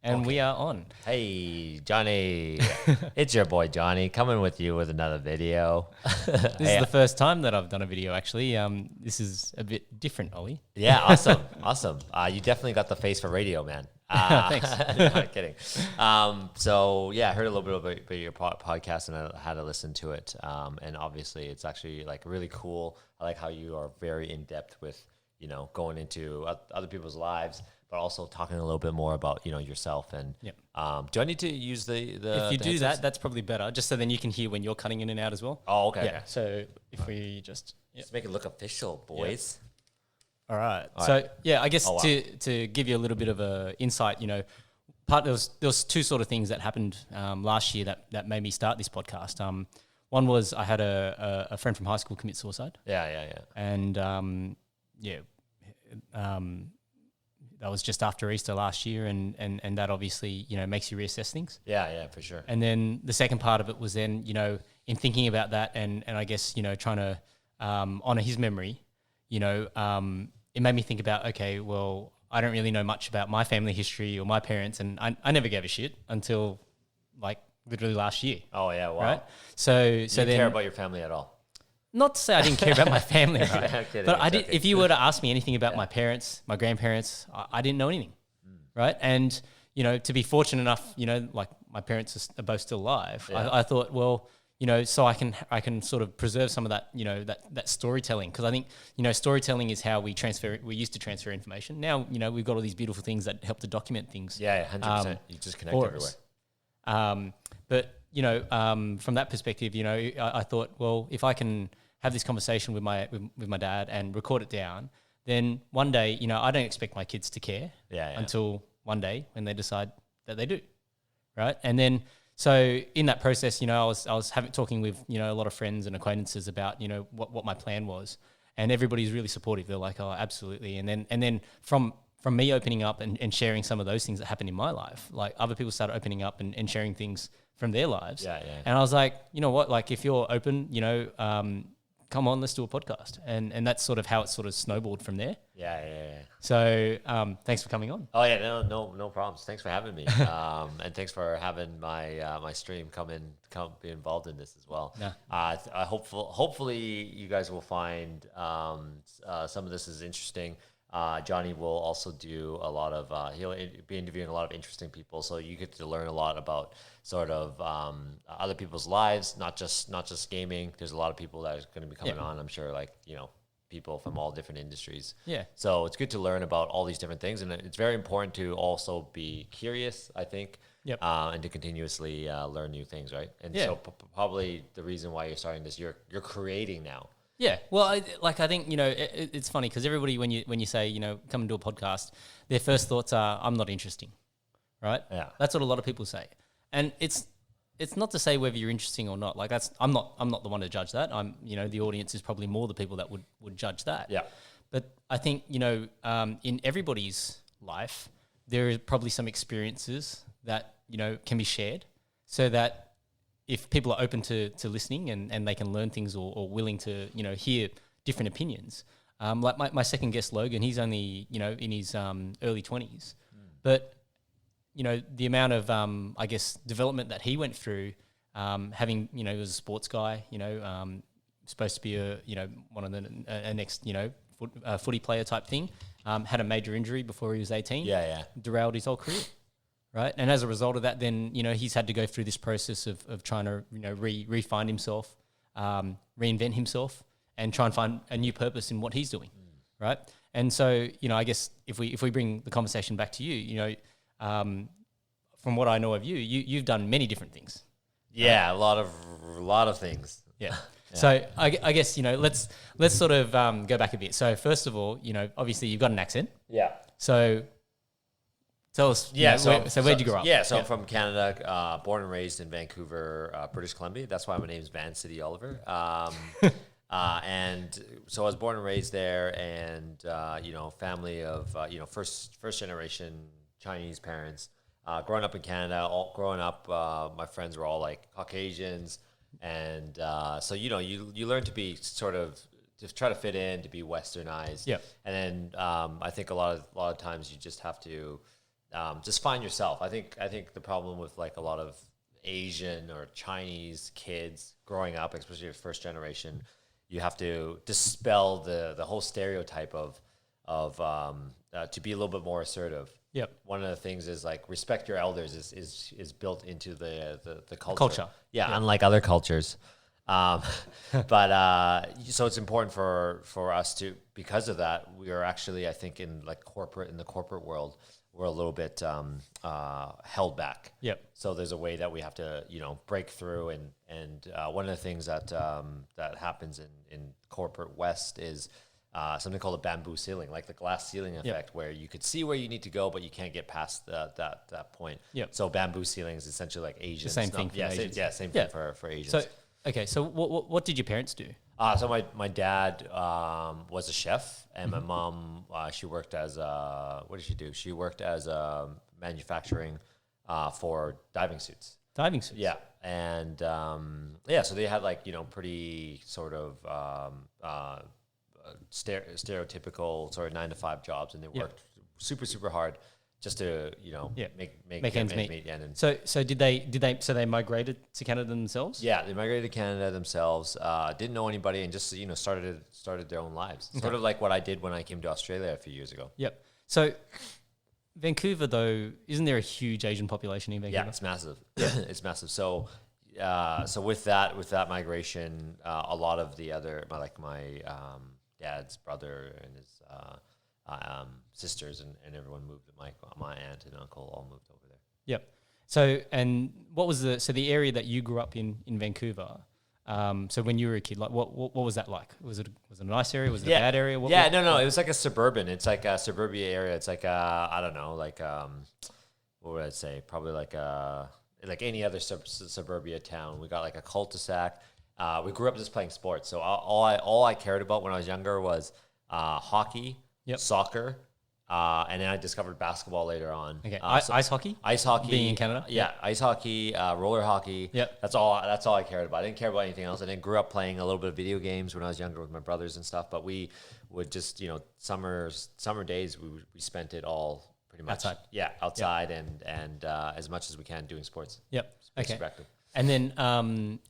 And we are on. Hey, Johnny. It's your boy, Johnny, coming with you with another video. This is the first time that I've done a video, actually. This is a bit different, Ollie. Yeah, awesome. Awesome. You definitely got the face for radio, man. Thanks. Not kidding. So, yeah, I heard a little bit about your podcast and I had to listen to it. And obviously, it's actually like really cool. I like how you are very in-depth with, you know, going into other people's lives, but also talking a little bit more about, you know, yourself. And Yep. Do I need to use the If you do headsets? that, that's probably better, just so then you can hear when you're cutting in and out as well. Oh, okay. Yeah, so if we just... Let's make it look official, boys. All right. All So, right. yeah, I guess Oh, wow. to give you a little bit of a insight, you know, there was two sort of things that happened last year that made me start this podcast. One was I had a friend from high school commit suicide. Yeah. And, that was just after Easter last year, and that obviously, you know, makes you reassess things. Yeah, for sure. And then the second part of it was then, you know, in thinking about that and I guess, you know, trying to honor his memory, you know, it made me think about, okay, well, I don't really know much about my family history or my parents, and I never gave a shit until like literally last year. Oh, yeah, wow. Right? So You then care about your family at all? not to say I didn't care about my family, right? I'm kidding, But I it's did. okay. If you were to ask me anything about my parents, my grandparents, I didn't know anything, right? And you know, to be fortunate enough, you know, like my parents are both still alive. Yeah. I thought, well, you know, so I can sort of preserve some of that, you know, that storytelling, because I think, you know, storytelling is how we used to transfer information. Now, you know, we've got all these beautiful things that help to document things. Yeah, 100%. You just connect for everywhere. us. But you know, from that perspective, you know, I thought, well, if I can have this conversation with my dad and record it down, then one day, you know, I don't expect my kids to care until one day when they decide that they do, right? And then, so in that process, you know, I was talking with, you know, a lot of friends and acquaintances about, you know, what my plan was, and everybody's really supportive. They're like, oh, absolutely. And then from me opening up and sharing some of those things that happened in my life, like other people started opening up and sharing things from their lives. Yeah. And I was like, you know what, like if you're open, you know, come on, let's do a podcast. And that's sort of how it sort of snowballed from there. Yeah. So thanks for coming on. Oh, yeah, no problems. Thanks for having me. And thanks for having my stream come be involved in this as well. Yeah. Hopefully you guys will find some of this is interesting. Johnny will also do a lot of, he'll be interviewing a lot of interesting people. So you get to learn a lot about sort of other people's lives, not just gaming. There's a lot of people that are going to be coming on, I'm sure, like, you know, people from all different industries. Yeah. So it's good to learn about all these different things. And it's very important to also be curious, I think, and to continuously learn new things, right? And so probably the reason why you're starting this, you're creating now. Yeah, well, I think, you know, it's funny because everybody, when you say, you know, come and do a podcast, their first thoughts are, I'm not interesting, right? Yeah. That's what a lot of people say, and it's not to say whether you're interesting or not. Like I'm not the one to judge that. You know, the audience is probably more the people that would judge that. Yeah. But I think, you know, in everybody's life, there is probably some experiences that, you know, can be shared, so that if people are open to listening and they can learn things or willing to, you know, hear different opinions. Like my second guest, Logan, he's only, you know, in his early 20s. But, you know, the amount of, I guess, development that he went through, having, you know, he was a sports guy, you know, supposed to be one of the next, you know, footy player type thing, had a major injury before he was 18. Yeah. Derailed his whole career. Right. And as a result of that, then, you know, he's had to go through this process of trying to, you know, re-find himself, reinvent himself and try and find a new purpose in what he's doing. Right. And so, you know, I guess if we bring the conversation back to you, you know, from what I know of you've done many different things. Yeah. A lot of things. Yeah. So I guess, you know, let's sort of go back a bit. So first of all, you know, obviously you've got an accent. Yeah. So tell us, Yeah. You know, where'd you grow up? Yeah. So I'm from Canada, born and raised in Vancouver, British Columbia. That's why my name's Van City Oliver. And so I was born and raised there, and you know, family of you know, first generation Chinese parents. Growing up in Canada, my friends were all like Caucasians, and so you know, you learn to be sort of to try to fit in, to be westernized. Yeah. And then I think a lot of times you just have to just find yourself. I think the problem with like a lot of Asian or Chinese kids growing up, especially your first generation, you have to dispel the whole stereotype of to be a little bit more assertive. Yep. One of the things is like respect your elders is built into the culture. Culture. Yeah, unlike other cultures. But so it's important for us to, because of that, we are actually, I think, in the corporate world, we're a little bit held back. Yep. So there's a way that we have to, break through, and one of the things that happens in corporate West is something called a bamboo ceiling, like the glass ceiling effect, where you could see where you need to go, but you can't get past that point. Yep. So bamboo ceiling is essentially like Asian. The same thing for Asians. Same thing for Asians. So, okay, so what did your parents do? So my dad was a chef, and my mom, she worked as what did she do? She worked as manufacturing for diving suits. Diving suits. Yeah, and so they had like pretty sort of stereotypical sort of 9-to-5 jobs, and they worked super hard just to make ends meet. Yeah, and so did they migrated to Canada themselves? Yeah, they migrated to Canada themselves. Didn't know anybody, and just started their own lives. Okay. Sort of like what I did when I came to Australia a few years ago. Yep. So Vancouver, though, isn't there a huge Asian population in Vancouver? Yeah, it's massive. It's massive. So with that migration, a lot of the other my dad's brother and his sisters and everyone moved. My aunt and uncle all moved over there. Yep. So, and what was the area that you grew up in Vancouver? So when you were a kid, like what was that like? Was it a nice area? Was it a bad area? No. It was like a suburban. It's like a suburbia area. It's like I don't know, like what would I say? Probably like any other suburbia town. We got like a cul-de-sac. We grew up just playing sports. So all I cared about when I was younger was hockey, soccer, and then I discovered basketball later on. Okay, ice hockey. Ice hockey. Being in Canada. Yeah, ice hockey, roller hockey. Yep. That's all I cared about. I didn't care about anything else. I didn't grew up playing a little bit of video games when I was younger with my brothers and stuff. But we would just summer days we spent it all pretty much outside. Yeah, outside and as much as we can doing sports. Yep. Okay. Perspective. And then,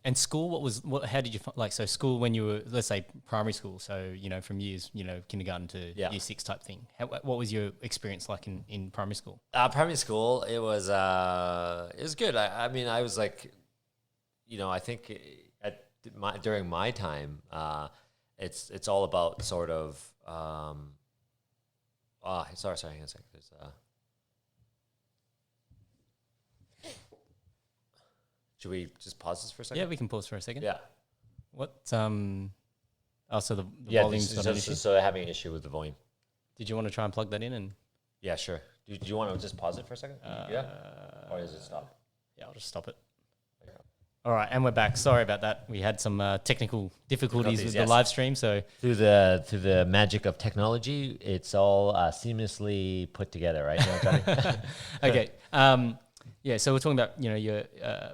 and school, how did you, so school when you were, let's say primary school, so, from years, kindergarten to year 6 type thing. What was your experience like in primary school? Primary school, it was good. I mean, I was like, I think during my time, it's all about sort of, sorry, hang on a second. There's should we just pause this for a second? Yeah, we can pause for a second. Yeah. What? So the volume's not an issue? So they're having an issue with the volume. Did you want to try and plug that in? And yeah, sure. Do you want to just pause it for a second? Yeah. Or does it stop? Yeah, I'll just stop it. All right, and we're back. Sorry about that. We had some technical difficulties with the live stream. So through the magic of technology, it's all seamlessly put together, right? Johnny? Okay. Yeah, so we're talking about your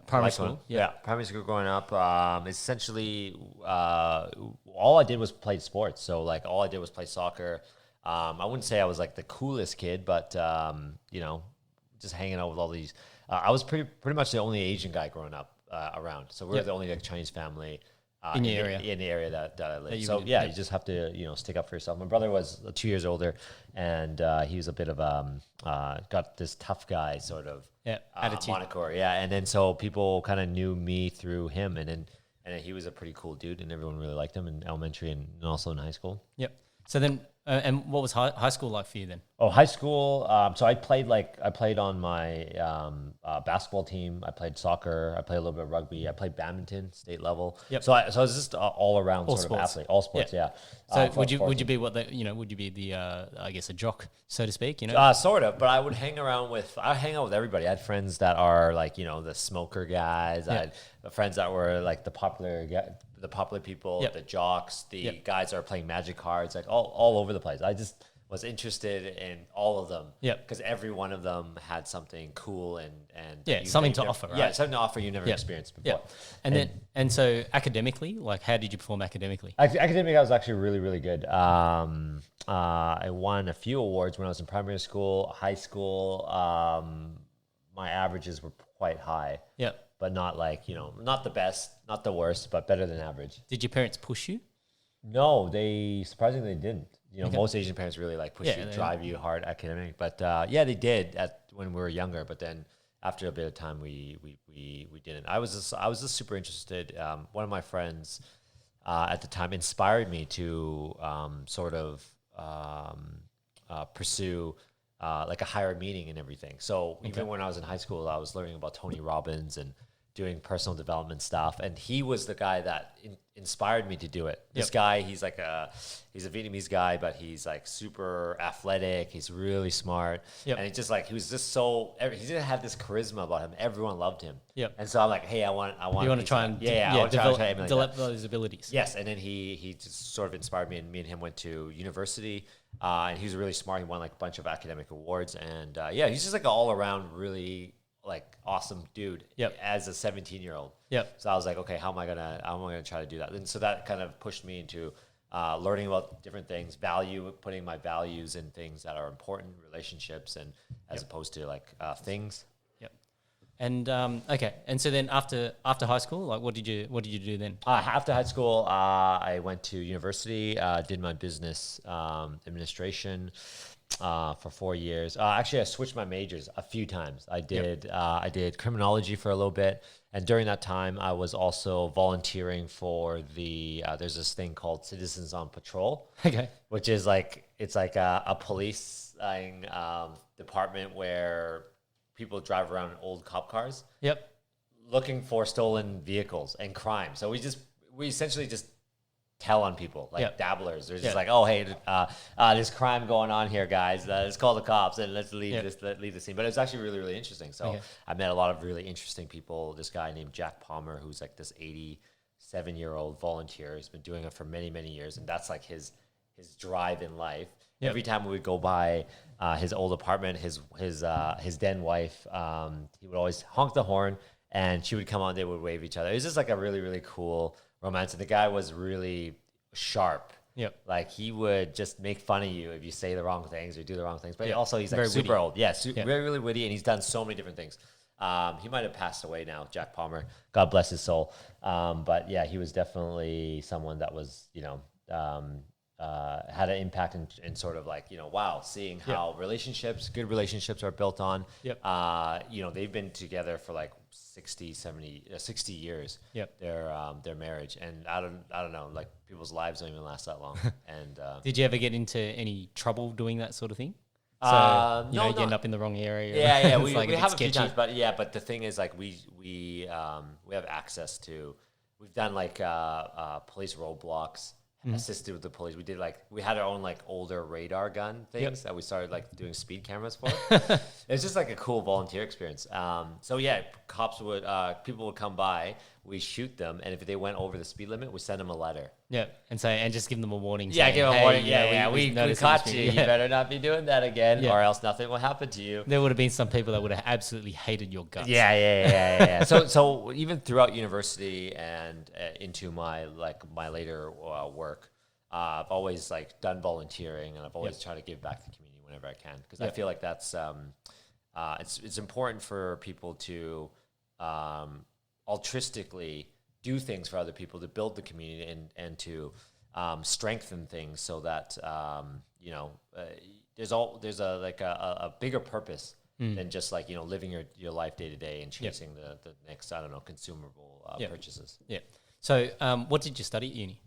primary school. Yeah, primary school growing up. Essentially, all I did was play sports. So like all I did was play soccer. I wouldn't say I was like the coolest kid, but just hanging out with all these. I was pretty much the only Asian guy growing up around. So we were the only Chinese family in the area. In the area that I lived. So you just have to stick up for yourself. My brother was 2 years older, and he was a bit of got this tough guy sort of attitude moniker. Yeah, and then so people kind of knew me through him, and then he was a pretty cool dude, and everyone really liked him in elementary and also in high school. Yep. So then, and what was high school like for you then? Oh, high school. So I played on my basketball team. I played soccer. I played a little bit of rugby. I played badminton, state level. Yep. So I was just all around sort of athlete. All sports, yeah. So would you be would you be the I guess a jock, so to speak? Sort of. But I would hang out with everybody. I had friends that are like the smoker guys. I had friends that were like the popular people, the jocks, the guys that are playing magic cards, like all over the place. was interested in all of them. Yep. Because every one of them had something cool and something to offer, right? Yeah, something to offer you never experienced before. Yeah. And so academically, like how did you perform academically? Academic, I was actually really, really good. I won a few awards when I was in primary school, high school. My averages were quite high. Yeah. But not like, not the best, not the worst, but better than average. Did your parents push you? No, they surprisingly didn't. Most Asian parents really like push you, drive you hard academic. But they did when we were younger. But then after a bit of time, we didn't. I was just super interested. One of my friends at the time inspired me to pursue like a higher meaning and everything. So even when I was in high school, I was learning about Tony Robbins and doing personal development stuff. And he was the guy that inspired me to do it. This guy, he's a Vietnamese guy, but he's like super athletic. He's really smart. And it's just like, he was just he didn't have this charisma about him. Everyone loved him. And so I'm like, hey, I want you want to try and develop those abilities. Yes. And then he just sort of inspired me, and me and him went to university. And he was really smart. He won like a bunch of academic awards. And he's just like an all around really like awesome dude as a 17-year-old. So I was like, okay, how am I gonna try to do that? And so that kind of pushed me into learning about different things, putting my values in things that are important, relationships, and as opposed to like things. And okay, and so then after high school, like what did you do then? After high school, I went to university, did my business administration for 4 years. Actually, I switched my majors a few times. I did criminology for a little bit, and during that time, I was also volunteering for there's this thing called Citizens on Patrol. Okay, which is like a police department where people drive around in old cop cars. Looking for stolen vehicles and crime. So we essentially just tell on people, like dabblers. They're just like, oh, hey, there's crime going on here, guys. Let's call the cops and let's leave the scene. But it's actually really, really interesting. So I met a lot of really interesting people. This guy named Jack Palmer, who's like this 87-year-old volunteer. He's been doing it for many, many years. And that's like his drive in life. Every time we would go by his old apartment, his then wife, he would always honk the horn, and she would come on. They would wave each other. It was just like a really, really cool romance. And the guy was really sharp. Like he would just make fun of you if you say the wrong things or do the wrong things. But also he's like very super witty. Old. Really, really witty, and he's done so many different things. He might have passed away now, Jack Palmer. God bless his soul. But yeah, he was definitely someone that was, had an impact in sort of like, wow, seeing how good relationships are built on. They've been together for like 60 years, their marriage. And I don't know, like people's lives don't even last that long. And did you ever get into any trouble doing that sort of thing? So you end up in the wrong area. We have a few times, but the thing is, like we have access to. We've done like police roadblocks, assisted with the police. We had our own like older radar gun things that we started like doing speed cameras for. It's just like a cool volunteer experience. People would come by, we shoot them, and if they went over the speed limit, we send them a letter. And just give them a warning. Give them a warning. We caught you. You better not be doing that again, or else nothing will happen to you. There would have been some people that would have absolutely hated your guts. So even throughout university and into my later work, I've always like done volunteering, and I've always tried to give back to the community whenever I can, because I feel like that's it's important for people to altruistically do things for other people, to build the community and to strengthen things, so that there's a bigger purpose than just like living your life day to day and chasing the next consumable purchases. So what did you study at uni?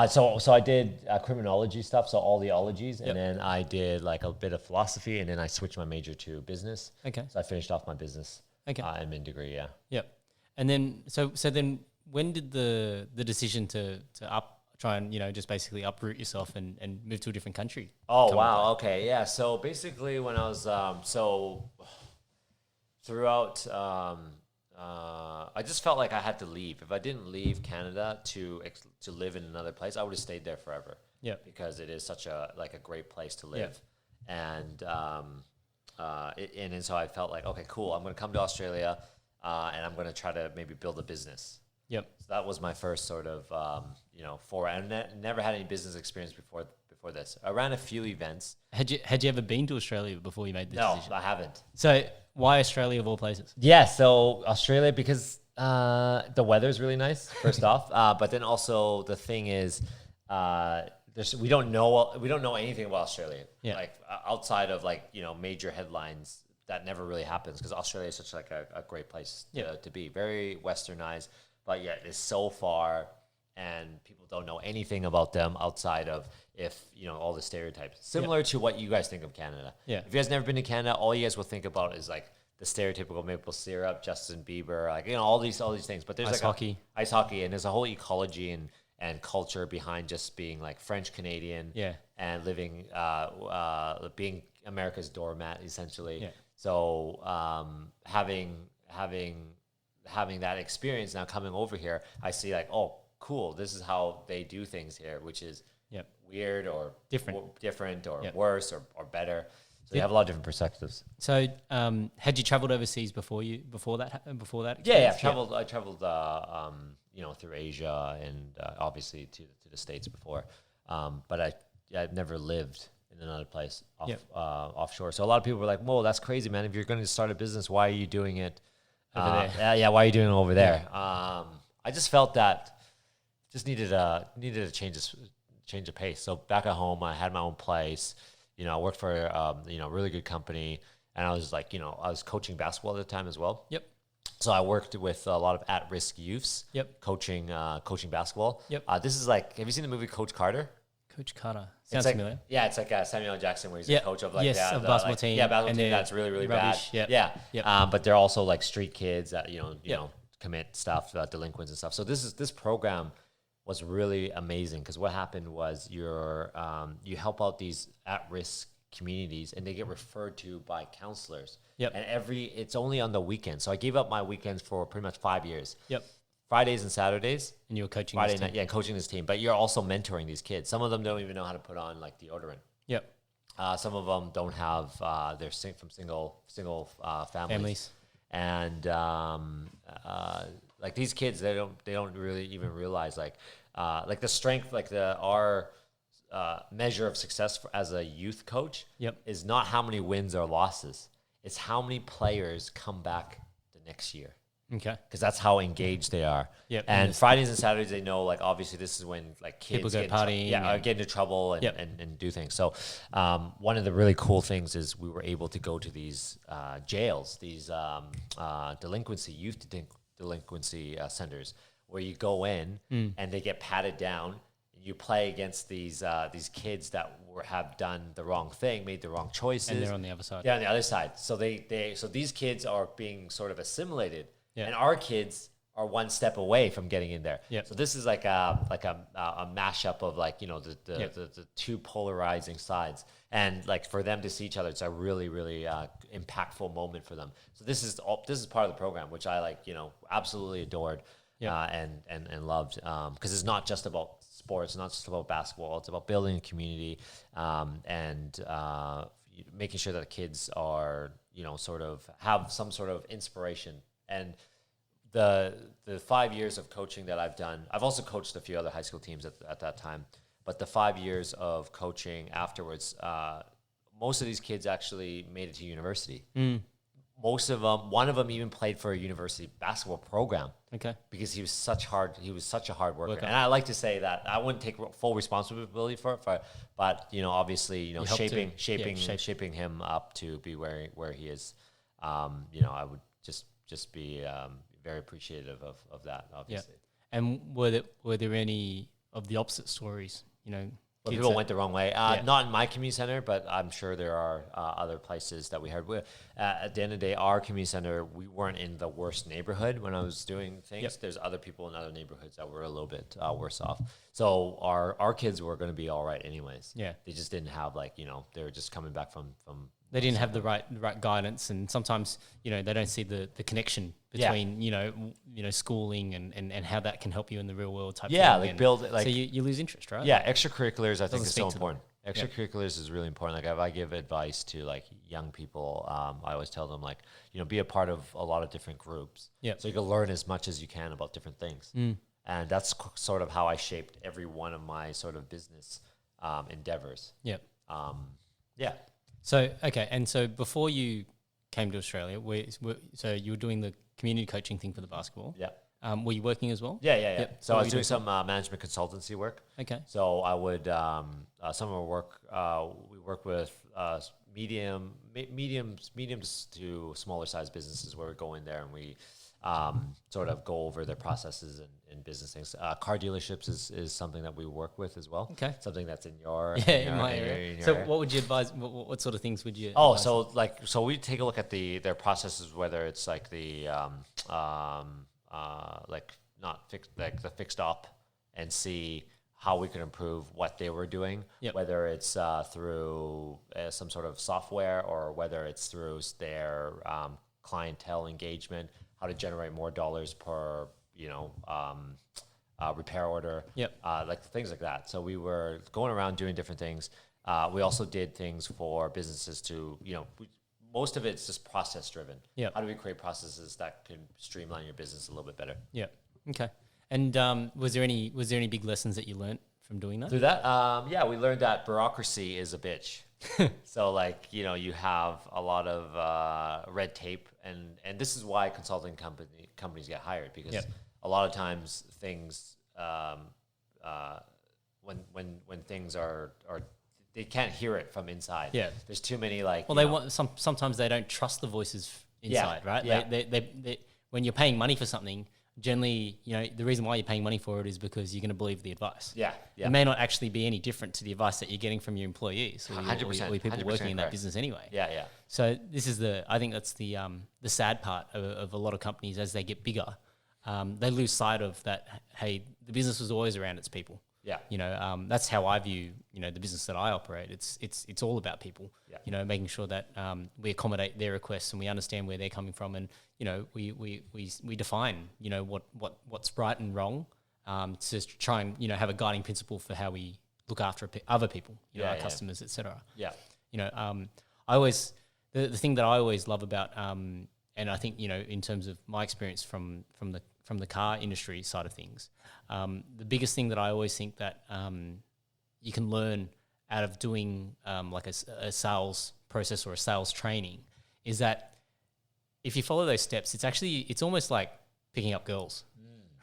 So I did criminology stuff, so all the ologies, and then I did like a bit of philosophy, and then I switched my major to business. Okay. So I finished off my business admin degree. And then so then when did the decision to try and just basically uproot yourself and move to a different country? Oh wow, okay, yeah. So basically, when I was throughout. I just felt like I had to leave. If I didn't leave Canada to live in another place, I would have stayed there forever. Yep. because it is such a great place to Yep. live. And and then so I felt like, okay, cool, I'm going to come to Australia, and I'm going to try to maybe build a business. Yep. So that was my first sort of, I never had any business experience before this. I ran a few events. Had you ever been to Australia before you made this No, decision? I haven't. So why Australia of all places? Yeah, so Australia, because the weather is really nice, first off. But then also the thing is, we don't know anything about Australia. Yeah. Like outside of major headlines, that never really happens because Australia is such a great place to be. Very westernized, but yet it's so far, and people don't know anything about them outside of all the stereotypes. Similar to what you guys think of Canada. Yeah. If you guys never been to Canada, all you guys will think about is like the stereotypical maple syrup, Justin Bieber, all these things. But there's ice hockey, and there's a whole ecology and culture behind just being like French Canadian, and living, being America's doormat essentially. Yeah. So having that experience now coming over here, I see like, oh, cool, this is how they do things here, which is weird or different or worse or better. So you have a lot of different perspectives. So had you traveled overseas before that experience? Yeah, I traveled through Asia and obviously to the States before, but I've never lived in another place offshore. So a lot of people were like, "Whoa, that's crazy, man! If you're going to start a business, why are you doing it over there? Why are you doing it over there?" I just felt that just needed a change of pace. So back at home, I had my own place. I worked for a really good company, and I was I was coaching basketball at the time as well. Yep. So I worked with a lot of at-risk youths. Yep. Coaching basketball. Yep. This is like, have you seen the movie Coach Carter? Coach Carter. Sounds familiar. Yeah, it's like Samuel L. Jackson, where he's the coach of a basketball team. Yeah, basketball team that's really, really rubbish. bad. Yep. Yeah. But they're also like street kids that commit stuff, delinquents and stuff. So this program was really amazing because what happened was you help out these at-risk communities, and they get referred to by counselors. Yep. And it's only on the weekends. So I gave up my weekends for pretty much 5 years. Yep. Fridays and Saturdays. And you were coaching Friday this team. night, yeah, coaching this team. But you're also mentoring these kids. Some of them don't even know how to put on like deodorant. Yep. Some of them don't have. They're from single families. And like these kids, they don't really even realize like the strength, like our measure of success as a youth coach is not how many wins or losses. It's how many players come back the next year. Okay. Because that's how engaged they are. Yep. And Fridays and Saturdays, they know, like, obviously this is when like kids people go partying. Get into trouble and do things. So one of the really cool things is we were able to go to these jails, these youth delinquency centers, where you go in and they get patted down. You play against these kids that have done the wrong thing, made the wrong choices, and they're on the other side. Yeah, on the other side. So so these kids are being sort of assimilated, Yeah. and our kids are one step away from getting in there. Yep. So this is like a mashup of the two polarizing sides, and like for them to see each other, it's a really really impactful moment for them. So this is part of the program, which I absolutely adored. And loved, because it's not just about sports, it's not just about basketball, it's about building a community, and making sure that the kids are, sort of have some sort of inspiration. And the 5 years of coaching that I've done, I've also coached a few other high school teams at that time, but the 5 years of coaching afterwards, most of these kids actually made it to university. Most of them, one of them even played for a university basketball program. Okay. Because he was such a hard worker. And I like to say that I wouldn't take full responsibility for it, but obviously, shaping him up to be where he is. I would just be very appreciative of that, obviously. Yeah. And were there any of the opposite stories? Well, people went the wrong way. Not in my community center, but I'm sure there are other places that we heard. At the end of the day, our community center, we weren't in the worst neighborhood when I was doing things. Yep. There's other people in other neighborhoods that were a little bit worse off. So our kids were going to be all right anyways. Yeah. They just didn't have they were just coming back from. They didn't have the right guidance, and sometimes they don't see the connection between schooling and how that can help you in the real world type Yeah, thing. like And build like so you lose interest, right? yeah, extracurriculars I think Doesn't is speak so to them. important. Extracurriculars is really important. Like if I give advice to like young people, I always tell them like, be a part of a lot of different groups. Yep. So you can learn as much as you can about different things. And that's sort of how I shaped every one of my sort of business endeavors. Yep. Yeah. So, okay. And so before you came to Australia, so you were doing the community coaching thing for the basketball. Yeah. Were you working as well? Yeah. Yep. So What I were was you doing some management consultancy work. Okay. So I would some of our work. We work with mediums to smaller size businesses where we go in there and we sort of go over their processes and business things. Car dealerships is something that we work with as well. Okay. Something that's in your in my area. So area. what would you advise? What sort of things would you? Oh, advise? so we take a look at their processes, whether it's like the like not fixed, like the fixed op, and see how we could improve what they were doing. Yep. Whether it's through some sort of software or whether it's through their clientele engagement, how to generate more dollars per repair order. Yep. Like things like that. So we were going around doing different things. We also did things for businesses to, most of it's just process driven. Yeah. How do we create processes that can streamline your business a little bit better? Yeah. Okay. And was there any big lessons that you learned from doing that? Through that, we learned that bureaucracy is a bitch. So you have a lot of red tape, and this is why consulting companies get hired, because Yep. a lot of times things when things are they can't hear it from inside. Yeah. There's too many sometimes they don't trust the voices inside, right? Yeah. They when you're paying money for something, generally, the reason why you're paying money for it is because you're going to believe the advice. Yeah. It may not actually be any different to the advice that you're getting from your employees or 100%, your people 100% working in that correct. business anyway. Yeah. So this is I think that's the sad part of a lot of companies as they get bigger. They lose sight of that. Hey, the business was always around its people. Yeah. That's how I view, the business that I operate. It's all about people, Yeah. making sure that we accommodate their requests and we understand where they're coming from. And, we define, what's right and wrong to try and, have a guiding principle for how we look after other people, our customers, et cetera. Yeah. I always, the thing that I always love about, and I think, in terms of my experience from the car industry side of things, the biggest thing that I always think that you can learn out of doing like a sales process or a sales training is that if you follow those steps, it's almost like picking up girls,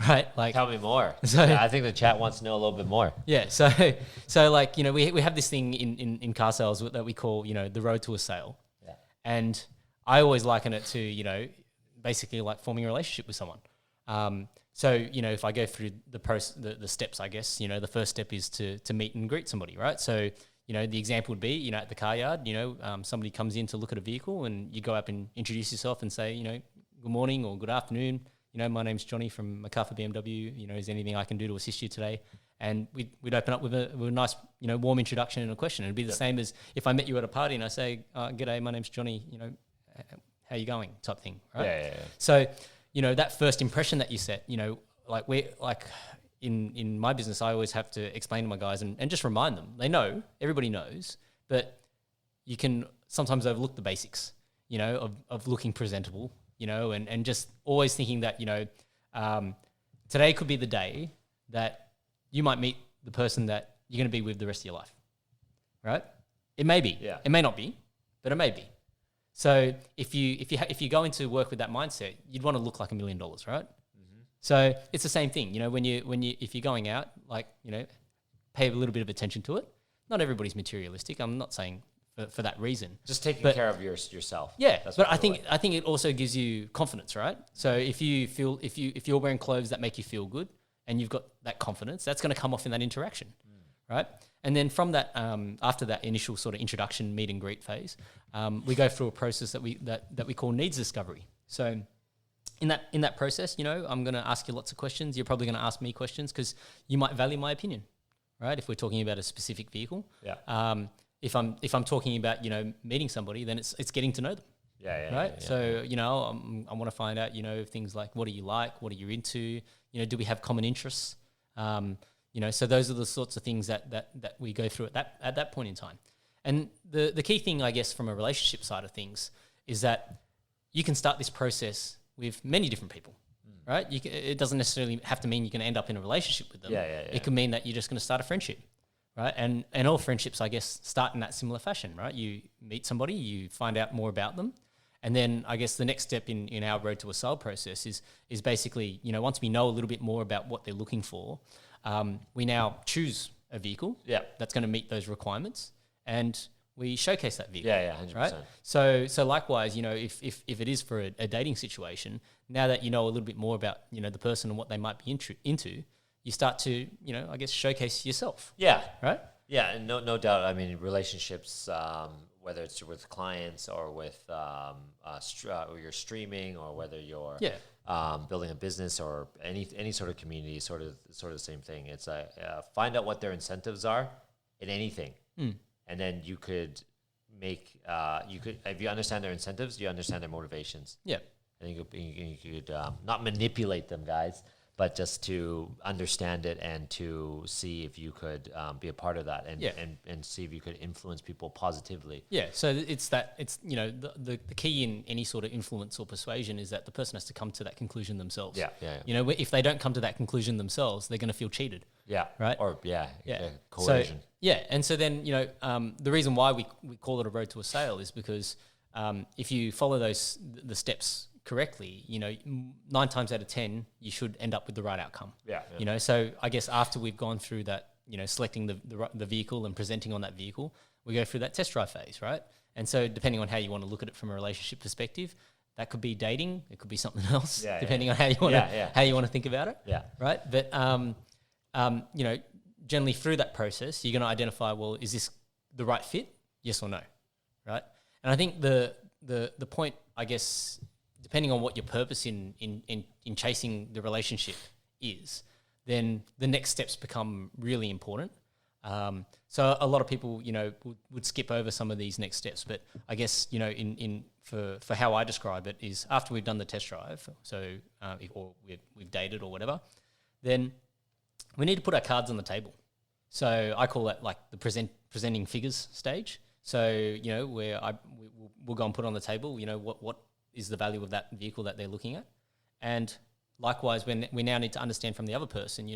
right? Like, Tell me more. So- I think the chat wants to know a little bit more. yeah. So like, we have this thing in car sales that we call, the road to a sale. Yeah. And I always liken it to, basically like forming a relationship with someone. So, if I go through the steps, I guess, the first step is to meet and greet somebody, right? So, the example would be, at the car yard, somebody comes in to look at a vehicle and you go up and introduce yourself and say, good morning or good afternoon. My name's Johnny from MacArthur BMW. Is there anything I can do to assist you today? And we'd open up with a nice, warm introduction and a question. It'd be the same as if I met you at a party and I say, g'day, my name's Johnny, how you going type thing, right? Yeah. So, that first impression that you set, in my business, I always have to explain to my guys and just remind them. They know, everybody knows, but you can sometimes overlook the basics, of looking presentable, and just always thinking that, today could be the day that you might meet the person that you're going to be with the rest of your life, right? It may be. Yeah. It may not be, but it may be. So if you go into work with that mindset, you'd want to look like $1 million, right? Mm-hmm. So it's the same thing, if you're going out, pay a little bit of attention to it. Not everybody's materialistic. I'm not saying for that reason. Just taking care of yourself. Yeah, That's but what I think it also gives you confidence, right? So if you're wearing clothes that make you feel good and you've got that confidence, that's going to come off in that interaction, right? And then from that, after that initial sort of introduction, meet and greet phase, we go through a process that we call needs discovery. So in that process, I'm going to ask you lots of questions. You're probably going to ask me questions because you might value my opinion, right? If we're talking about a specific vehicle. Yeah. If I'm talking about, meeting somebody, then it's getting to know them, right? So, I want to find out, things like, what do you like? What are you into? Do we have common interests? So those are the sorts of things that we go through at that point in time. And the key thing, I guess, from a relationship side of things is that you can start this process with many different people, right? It doesn't necessarily have to mean you're going to end up in a relationship with them. It could mean that you're just going to start a friendship, right? And all friendships, I guess, start in that similar fashion, right? You meet somebody, you find out more about them. And then I guess the next step in our road to a sale process is basically, once we know a little bit more about what they're looking for, we now choose a vehicle that's going to meet those requirements, and we showcase that vehicle. 100%. Right? So likewise, if it is for a dating situation, now that you know a little bit more about, the person and what they might be into, you start to, I guess, showcase yourself. Yeah. Right? Yeah, and no doubt. I mean, relationships, whether it's with clients or with or you're streaming, or whether you're building a business or any sort of community, sort of the same thing. It's find out what their incentives are in anything, and then you could make if you understand their incentives, you understand their motivations. Yeah, and you could not manipulate them, guys, but just to understand it and to see if you could be a part of that and see if you could influence people positively. Yeah, so it's the key in any sort of influence or persuasion is that the person has to come to that conclusion themselves. Yeah. If they don't come to that conclusion themselves, they're going to feel cheated. Yeah. Right? Or coercion. And so then, the reason why we call it a road to a sale is because if you follow the steps correctly, 9 times out of 10, you should end up with the right outcome. Yeah. So I guess after we've gone through that, selecting the vehicle and presenting on that vehicle, we go through that test drive phase, right? And so depending on how you want to look at it from a relationship perspective, that could be dating, it could be something else, depending on how you want to think about it. Yeah. Right. But generally through that process, you're going to identify, well, is this the right fit? Yes or no. Right. And I think the point, I guess, depending on what your purpose in chasing the relationship is, then the next steps become really important. So a lot of people, would skip over some of these next steps, but I guess, for how I describe it is after we've done the test drive, so or we've dated or whatever, then we need to put our cards on the table. So I call that like the presenting figures stage. So, where we'll go and put on the table, what is the value of that vehicle that they're looking at. And likewise, when we now need to understand from the other person,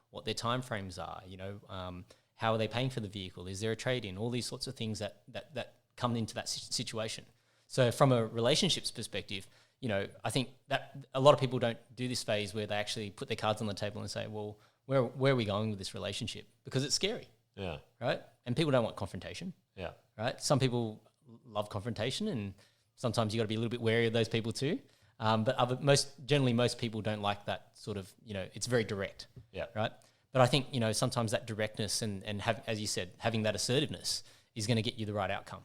what their timeframes are, how are they paying for the vehicle? Is there a trade-in? All these sorts of things that come into that situation. So from a relationships perspective, I think that a lot of people don't do this phase where they actually put their cards on the table and say, well, where are we going with this relationship? Because it's scary. Yeah. Right? And people don't want confrontation. Yeah. Right? Some people love confrontation, and sometimes you got to be a little bit wary of those people too. But most people don't like that sort of, it's very direct. Yeah. Right. But I think, sometimes that directness and as you said, having that assertiveness is going to get you the right outcome.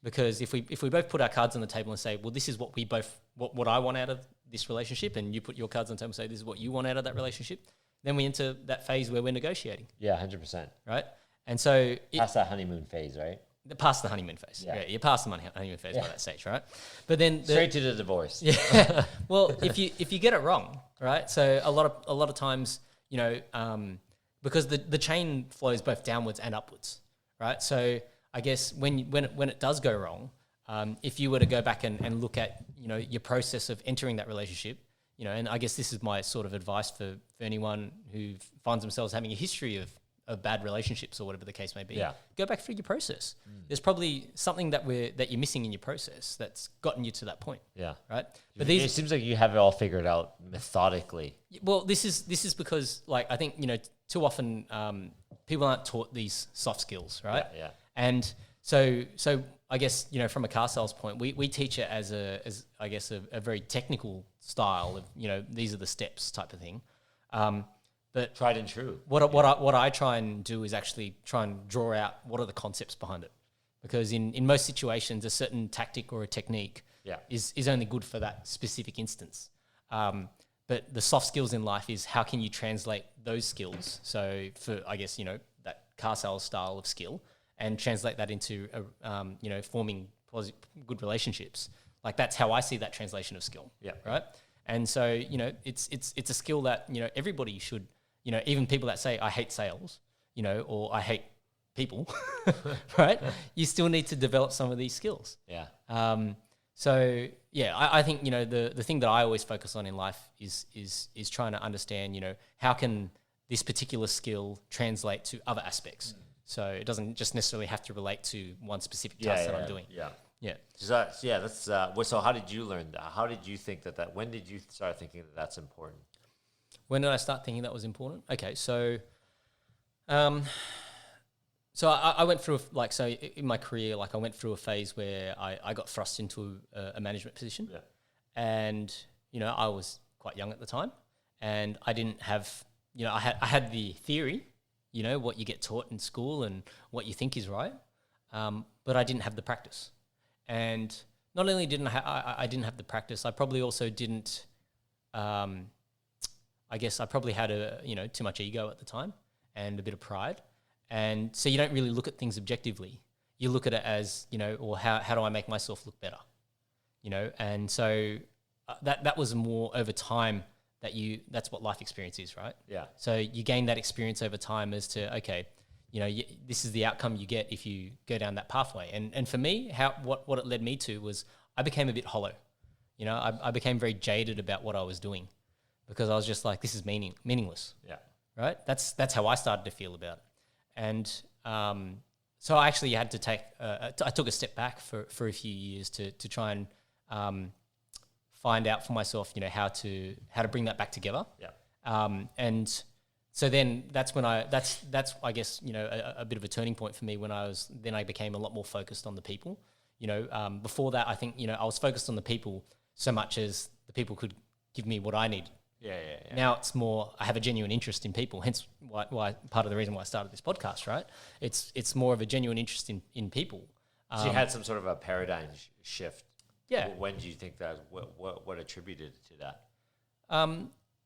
Because if we both put our cards on the table and say, well, this is what I want out of this relationship, and you put your cards on the table and say, this is what you want out of that relationship, then we enter that phase where we're negotiating. Yeah, 100%. Right. And so past that honeymoon phase, right? Past the honeymoon phase. Yeah, you're past the honeymoon phase by that stage, right? But then straight to the divorce. Yeah. Well, if you get it wrong, right? So a lot of times, because the chain flows both downwards and upwards, right? So I guess when it does go wrong, if you were to go back and look at your process of entering that relationship, and I guess this is my sort of advice for anyone who finds themselves having a history of bad relationships or whatever the case may be. Yeah. Go back through your process. There's probably something that you're missing in your process that's gotten you to that point. Yeah. Right. But it seems like you have it all figured out methodically. Well, this is because, like, I think too often people aren't taught these soft skills, right? Yeah. And so I guess from a car sales point, we teach it as I guess a very technical style of these are the steps type of thing. But tried and true. What I try and do is actually try and draw out what are the concepts behind it, because in most situations a certain tactic or a technique is only good for that specific instance. But the soft skills in life is how can you translate those skills? So for I guess that car sales style of skill and translate that into forming good relationships. Like that's how I see that translation of skill. Yeah. Right. And so, you know, it's a skill that, you know, everybody should, you know, even people that say I hate sales, you know, or I hate people, right? You still need to develop some of these skills. Yeah. So yeah, I think, you know, the thing that I always focus on in life is trying to understand, you know, how can this particular skill translate to other aspects? So it doesn't just necessarily have to relate to one specific task that I'm doing. Yeah. Yeah. So how did you learn that? How did you think that when did you start thinking that that's important? When did I start thinking that was important? Okay, so so I went through in my career, like I went through a phase where I got thrust into a management position. Yeah. And, you know, I was quite young at the time, and I didn't have, you know, I had the theory, you know, what you get taught in school and what you think is right, but I didn't have the practice. And not only didn't I didn't have the practice, I probably also didn't, I guess I probably had too much ego at the time and a bit of pride. And so you don't really look at things objectively. You look at it as, you know, or how do I make myself look better? You know, and so that was more over time that's what life experience is, right? Yeah. So you gain that experience over time as to, okay, you know, this is the outcome you get if you go down that pathway. And for me, what it led me to was I became a bit hollow. You know, I became very jaded about what I was doing because I was just like, this is meaningless. Yeah. Right? That's how I started to feel about it. And so I actually had to I took a step back for a few years to try and find out for myself, you know, how to bring that back together. Yeah. And so then that's when that's I guess, you know, a bit of a turning point for me when I became a lot more focused on the people. You know, before that, I think, you know, I was focused on the people so much as the people could give me what I needed. Yeah. Now it's more, I have a genuine interest in people, hence why part of the reason why I started this podcast, right? It's more of a genuine interest in people. So you had some sort of a paradigm shift. Yeah. When do you think that, what attributed to that?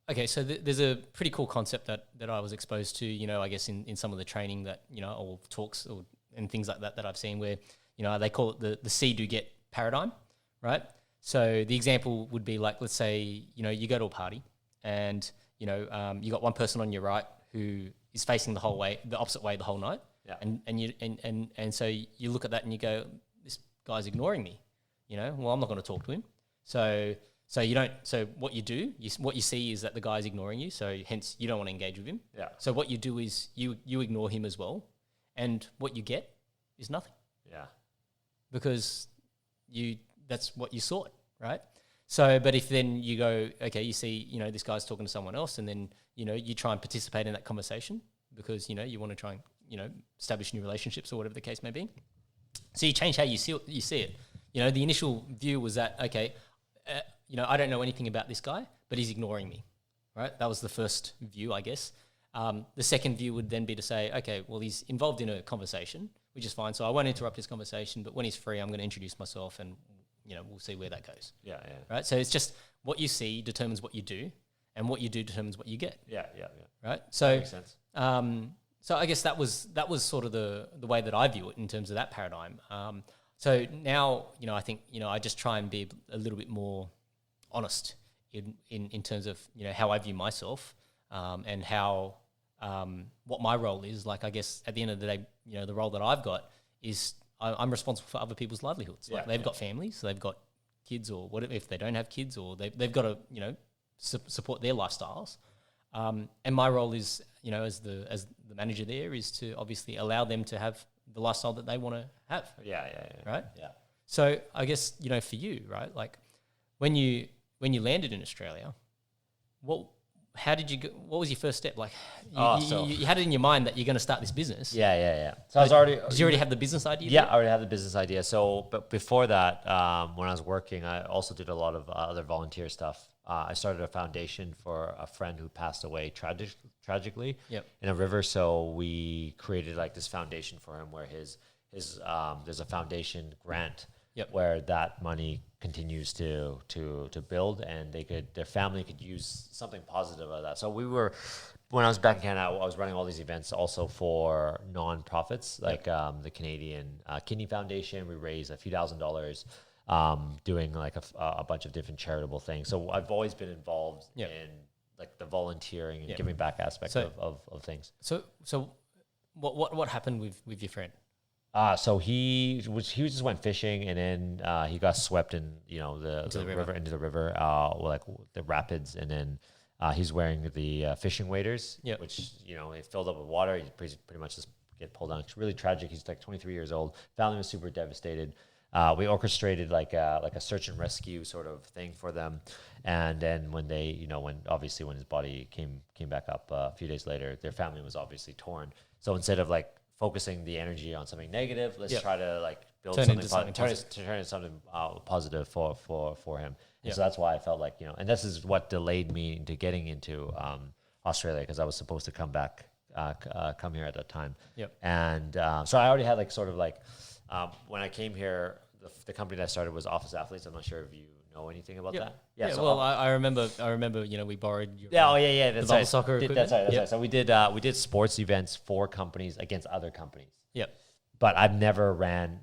Okay, so there's a pretty cool concept that I was exposed to, you know, I guess in some of the training that, you know, or talks and things like that I've seen where, you know, they call it the see, do, get paradigm, right? So the example would be like, let's say, you know, you go to a party and, you know, you got one person on your right who is facing the opposite way the whole night. Yeah. And so you look at that and you go, this guy's ignoring me, you know, well, I'm not going to talk to him. So what you do, what you see is that the guy's ignoring you. So hence you don't want to engage with him. Yeah. So what you do is you ignore him as well. And what you get is nothing. Yeah. Because that's what you sought, right? So, but if then you go, okay, you see, you know, this guy's talking to someone else, and then, you know, you try and participate in that conversation because, you know, you want to try and, you know, establish new relationships or whatever the case may be. So you change how you see it. You know, the initial view was that, okay, you know, I don't know anything about this guy, but he's ignoring me, right? That was the first view, I guess. The second view would then be to say, okay, well, he's involved in a conversation, which is fine. So I won't interrupt his conversation, but when he's free, I'm going to introduce myself and, you know, we'll see where that goes. Yeah. Right. So it's just what you see determines what you do, and what you do determines what you get. Yeah. Right. So that makes sense. So I guess that was sort of the way that I view it in terms of that paradigm. So now, you know, I think, you know, I just try and be a little bit more honest in terms of, you know, how I view myself, and how what my role is. Like, I guess at the end of the day, you know, the role that I've got is I'm responsible for other people's livelihoods. Like they've got families, so they've got kids, or whatever, if they don't have kids, or they've got to, you know, support their lifestyles. And my role is, you know, as the manager there, is to obviously allow them to have the lifestyle that they want to have. Yeah. Right? Yeah. So I guess, you know, for you, right, like when you landed in Australia, how did you go, what was your first step? Like you had it in your mind that you're going to start this business. Yeah. So I was already... Did you already have the business idea? Yeah, I already had the business idea. So, but before that, when I was working, I also did a lot of other volunteer stuff. I started a foundation for a friend who passed away tragically in a river. So we created like this foundation for him where his there's a foundation grant where that money continues to build, and their family could use something positive out of that. So when I was back in Canada, I was running all these events also for non-profits, like the Canadian Kidney Foundation. We raised a few $1,000s. doing like a bunch of different charitable things. So I've always been involved Yep. in like the volunteering and Yep. giving back aspect So- of things. So what happened with your friend? So he just went fishing, and then he got swept in the the river. river, into the river, like the rapids, and then he's wearing the fishing waders, Yep. which it filled up with water. He pretty much just get pulled down. It's really tragic. He's like 23 years old. Family was super devastated. We orchestrated like a search and rescue sort of thing for them, and then when they when his body came back up a few days later, their family was obviously torn. So instead of like focusing the energy on something negative, let's Yep. try to like build Turn something, into something turn positive. into something positive for him. And Yep. so that's why I felt like and this is what delayed me into getting into Australia, because I was supposed to come back, come here at that time. Yep. And so I already had like sort of like when I came here, the company that I started was Office Athletes. I'm not sure if you know anything about Yep. that. Yeah. So well, I remember. We borrowed your. yeah, that's bubble right. soccer That's equipment? right. That's Yep. right. So we did sports events for companies against other companies. Yep. But I've never ran,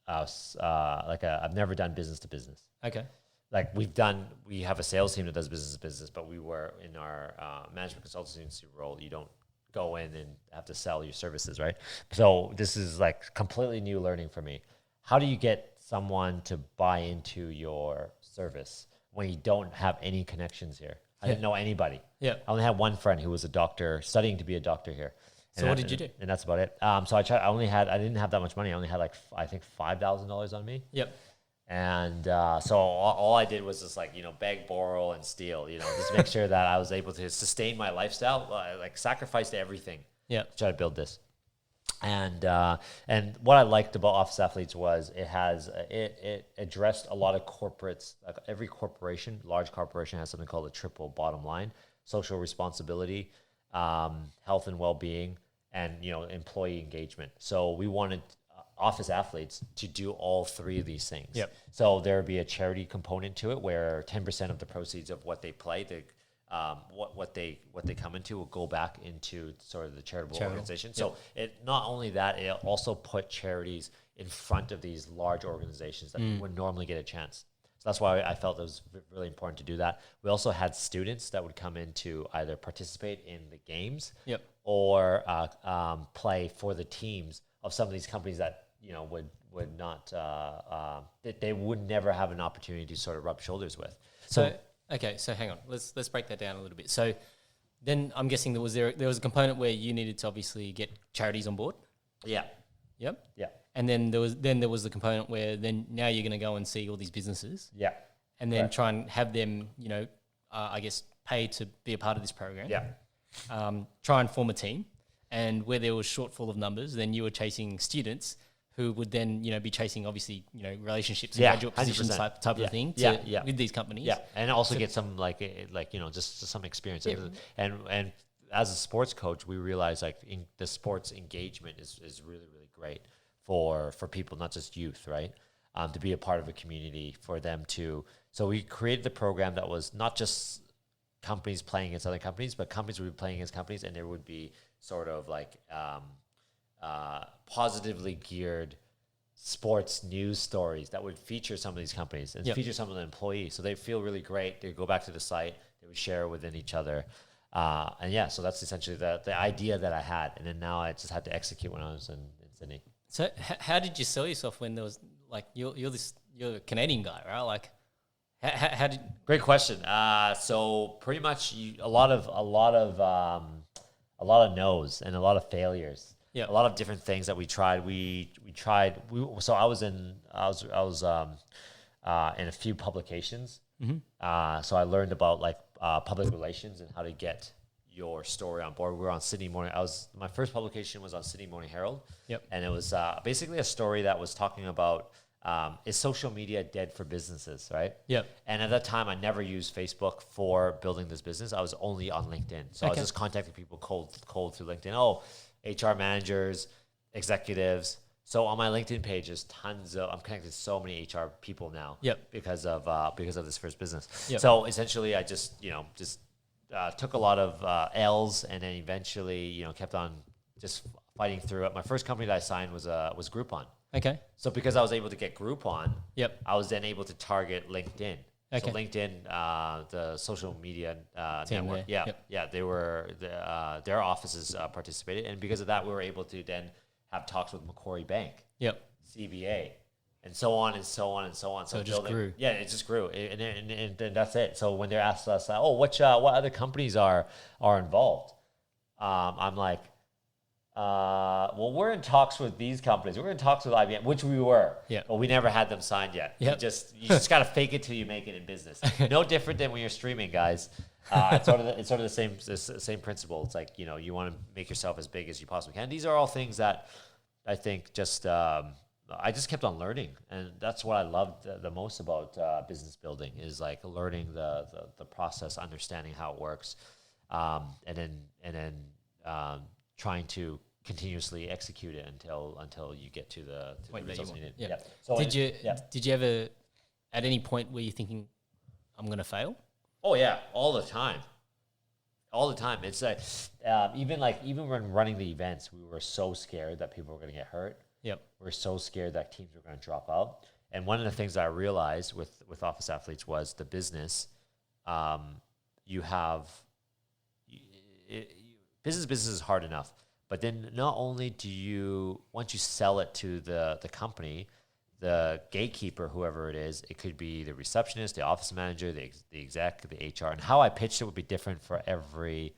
I've never done business to business. Okay. Like we have a sales team that does business to business, but we were in our management consultancy role. You don't go in and have to sell your services, right? So this is like completely new learning for me. How do you get someone to buy into your service when you don't have any connections here? I didn't know anybody. Yeah. I only had one friend who was a doctor, studying to be a doctor here. So what did you do? And that's about it. So I didn't have that much money. I only had like I think $5,000 on me. Yep. And so all I did was just like beg, borrow, and steal. Just make sure that I was able to sustain my lifestyle. I like sacrificed everything. Yeah. To try to build this. And what I liked about Office Athletes was it addressed a lot of corporates. Like every corporation, large corporation, has something called a triple bottom line: social responsibility, health and well-being, and employee engagement. So we wanted Office Athletes to do all three of these things. Yep. So there would be a charity component to it, where 10% of the proceeds of what they play, what they come into, will go back into sort of the charitable organization. So it not only that, it also put charities in front of these large organizations that would normally get a chance. So that's why I felt it was really important to do that. We also had students that would come in to either participate in the games Yep. or play for the teams of some of these companies that would not they would never have an opportunity to sort of rub shoulders with. So okay, so hang on. Let's break that down a little bit. So then I'm guessing there was a component where you needed to obviously get charities on board. Yeah, Yep. yeah, And then there was the component where then now you're going to go and see all these businesses yeah, and then Right. try and have them, I guess, pay to be a part of this program. yeah. Try and form a team, and where there was shortfall of numbers, then you were chasing students who would then be chasing obviously relationships and Yeah, graduate positions 100%. type Yeah, of thing yeah. with these companies. Yeah, and also get some just some experience. Yeah. And as a sports coach, we realize the sports engagement is really, really great for people, not just youth, right? To be a part of a community, for them to. So we created the program that was not just companies playing against other companies, but companies would be playing against companies, and there would be sort of like positively geared sports news stories that would feature some of these companies and feature some of the employees. So they feel really great. They go back to the site, they would share within each other. So that's essentially the idea that I had. And then now I just had to execute when I was in Sydney. So how did you sell yourself when there was like you're a Canadian guy, right? Like how did Great question. So pretty much a lot of no's and a lot of failures. Yeah. A lot of different things that we tried. So I was in a few publications. Mm-hmm. So I learned about public relations and how to get your story on board. We were on Sydney Morning. My first publication was on Sydney Morning Herald. Yep. And it was basically a story that was talking about is social media dead for businesses, right? Yep. And at that time, I never used Facebook for building this business. I was only on LinkedIn. So I was just contacting people cold through LinkedIn. Oh, HR managers, executives. So on my LinkedIn page, there's I'm connected to so many HR people now. Yep. Because of this first business. Yep. So essentially, I just took a lot of L's, and then eventually kept on just fighting through it. My first company that I signed was Groupon. Okay. So because I was able to get Groupon, Yep. I was then able to target LinkedIn. Okay. So LinkedIn, the social media Team network, there. Yep. they were their offices participated, and because of that, we were able to then have talks with Macquarie Bank, Yep. CBA, and so on and so on and so on. So it just grew. Yeah, it just grew, and then that's it. So when they're asked us, oh, what other companies are involved, I'm like, well, we're in talks with these companies. We're in talks with IBM, which we were. Yeah. But we never had them signed yet. Yep. You just got to fake it till you make it in business. No different than when you're streaming, guys. It's sort of the same principle. It's like, you want to make yourself as big as you possibly can. These are all things that I think I just kept on learning, and that's what I loved the most about business building is like learning the process, understanding how it works, and then trying to continuously execute it until you get to the results you need. Yeah. So did you ever at any point were you thinking I'm going to fail? Oh yeah, all the time. It's like even when running the events, we were so scared that people were going to get hurt. Yep. We're so scared that teams were going to drop out. And one of the things that I realized with Office Athletes was the business. Business is hard enough, but then not only do you, once you sell it to the company, the gatekeeper, whoever it is, it could be the receptionist, the office manager, the exec, the HR, and how I pitched it would be different for every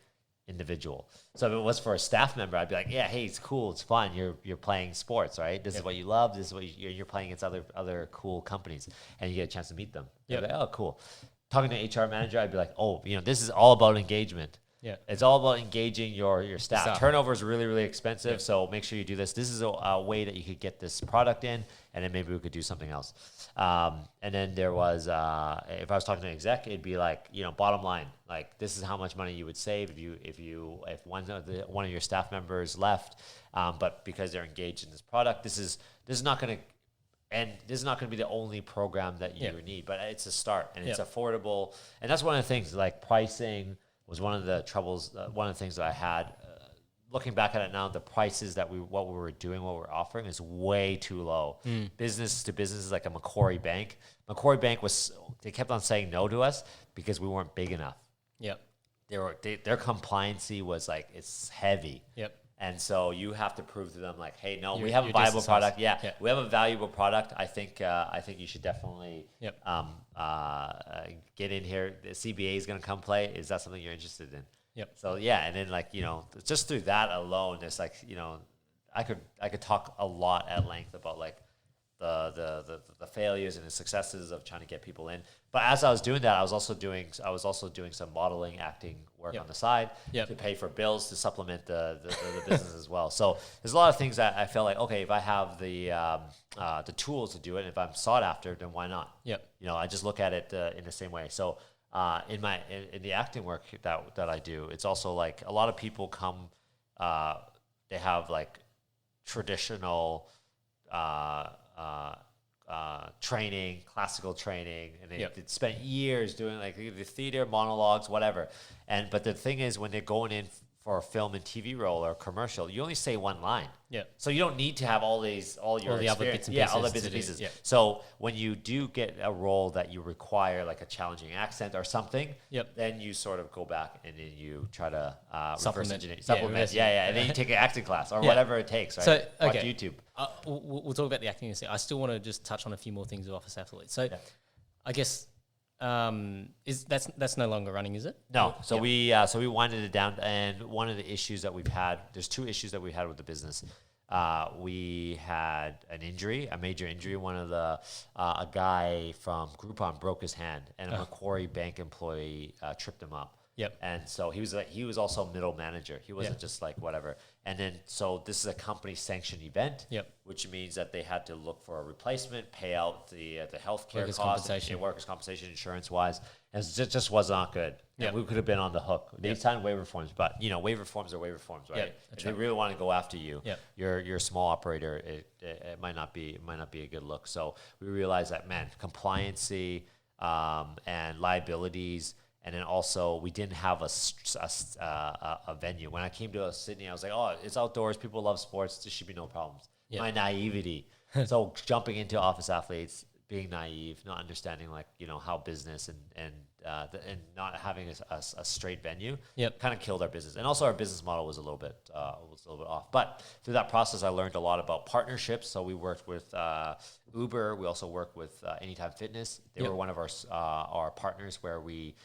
individual. So if it was for a staff member, I'd be like, yeah, hey, it's cool, it's fun. You're playing sports, right? This is what you love. This is what you're playing against other cool companies, and you get a chance to meet them. Yep. Like, oh, cool. Talking to HR manager, I'd be like, oh, this is all about engagement. Yeah. It's all about engaging your staff. Turnover is really, really expensive, Yep. so make sure you do this. This is a way that you could get this product in, and then maybe we could do something else. And then there was, if I was talking to an exec, it'd be like, bottom line, like this is how much money you would save if one of your staff members left, but because they're engaged in this product, this is not going to. And this is not going to be the only program that you need, but it's a start, and it's affordable. And that's one of the things, like pricing was one of the troubles, one of the things that I had. Looking back at it now, the prices what we were doing, what we're offering is way too low. Business to business is like a Macquarie Bank. Macquarie Bank they kept on saying no to us because we weren't big enough. Yep. Their compliancy was like, it's heavy. Yep. And so you have to prove to them like, hey, no, we You're have a viable product. Yeah. We have a valuable product. I think you should definitely get in here. The CBA is going to come play. Is that something you're interested in? Yep. So yeah, and then like just through that alone, there's like I could talk a lot at length about like the failures and the successes of trying to get people in. But as I was doing that, I was also doing some modeling, acting work on the side to pay for bills to supplement the business as well. So there's a lot of things that I felt like, okay, if I have the tools to do it, and if I'm sought after, then why not? Yep. I just look at it in the same way. So in the acting work that I do, it's also like a lot of people come, they have like traditional training, classical training, and they spent years doing like the theater, monologues, whatever. But the thing is, when they're going in for a film and TV role or a commercial, you only say one line. Yeah. So you don't need to have all the other bits and pieces. All the bits and pieces. Yeah. So when you do get a role that you require like a challenging accent or something, then you sort of go back and then you try to supplement. And then you take an acting class or whatever it takes, right? So, watch YouTube. We'll talk about the acting in a second. I still want to just touch on a few more things with Office Athletes. So I guess that's no longer running, is it? No. So we winded it down, and one of the issues that we've had, there's two issues that we had with the business. We had an injury, a major injury. One of a guy from Groupon broke his hand, and a Macquarie Bank employee tripped him up. Yep. And so he was also middle manager. He wasn't just like whatever. And then so this is a company sanctioned event, which means that they had to look for a replacement, pay out the healthcare costs, workers' compensation, insurance wise, and it just was not good. And we could have been on the hook. They signed waiver forms, but waiver forms are waiver forms, right? If they really want to go after you, you're a small operator. It might not be a good look. So we realized that compliancy and liabilities. And then also, we didn't have a venue. When I came to Sydney, I was like, oh, it's outdoors. People love sports. There should be no problems. My naivety. So jumping into Office Athletes, being naive, not understanding like, how business and not having a straight venue, kind of killed our business. And also our business model was a little bit off. But through that process, I learned a lot about partnerships. So we worked with Uber. We also worked with Anytime Fitness. They were one of our partners where we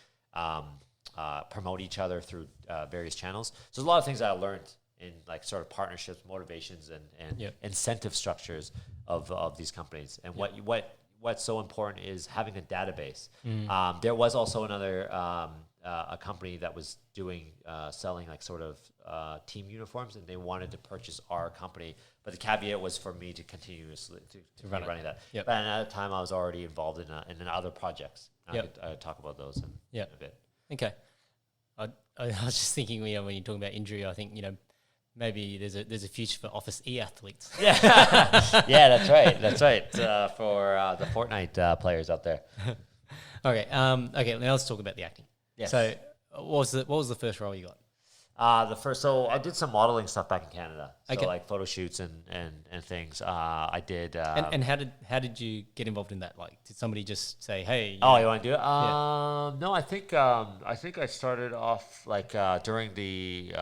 promote each other through various channels. So there's a lot of things that I learned in like sort of partnerships, motivations, and incentive structures of these companies. And what's so important is having a database. There was also another a company that was doing selling like sort of team uniforms, and they wanted to purchase our company, but the caveat was for me to continuously to keep running that. But at the time, I was already involved in other projects. I could talk about those in a bit. Okay. I was just thinking, when you're talking about injury, I think maybe there's a future for Office athletes. Yeah, that's right. That's right. For the Fortnite players out there. Okay. Okay. Now let's talk about the acting. Yes. So, what was the first role you got? So I did some modeling stuff back in Canada. So Okay. like photo shoots and things. I did. And how did you get involved in that? Like, did somebody just say, "Hey"? You want to do it? No, I think I started off like during the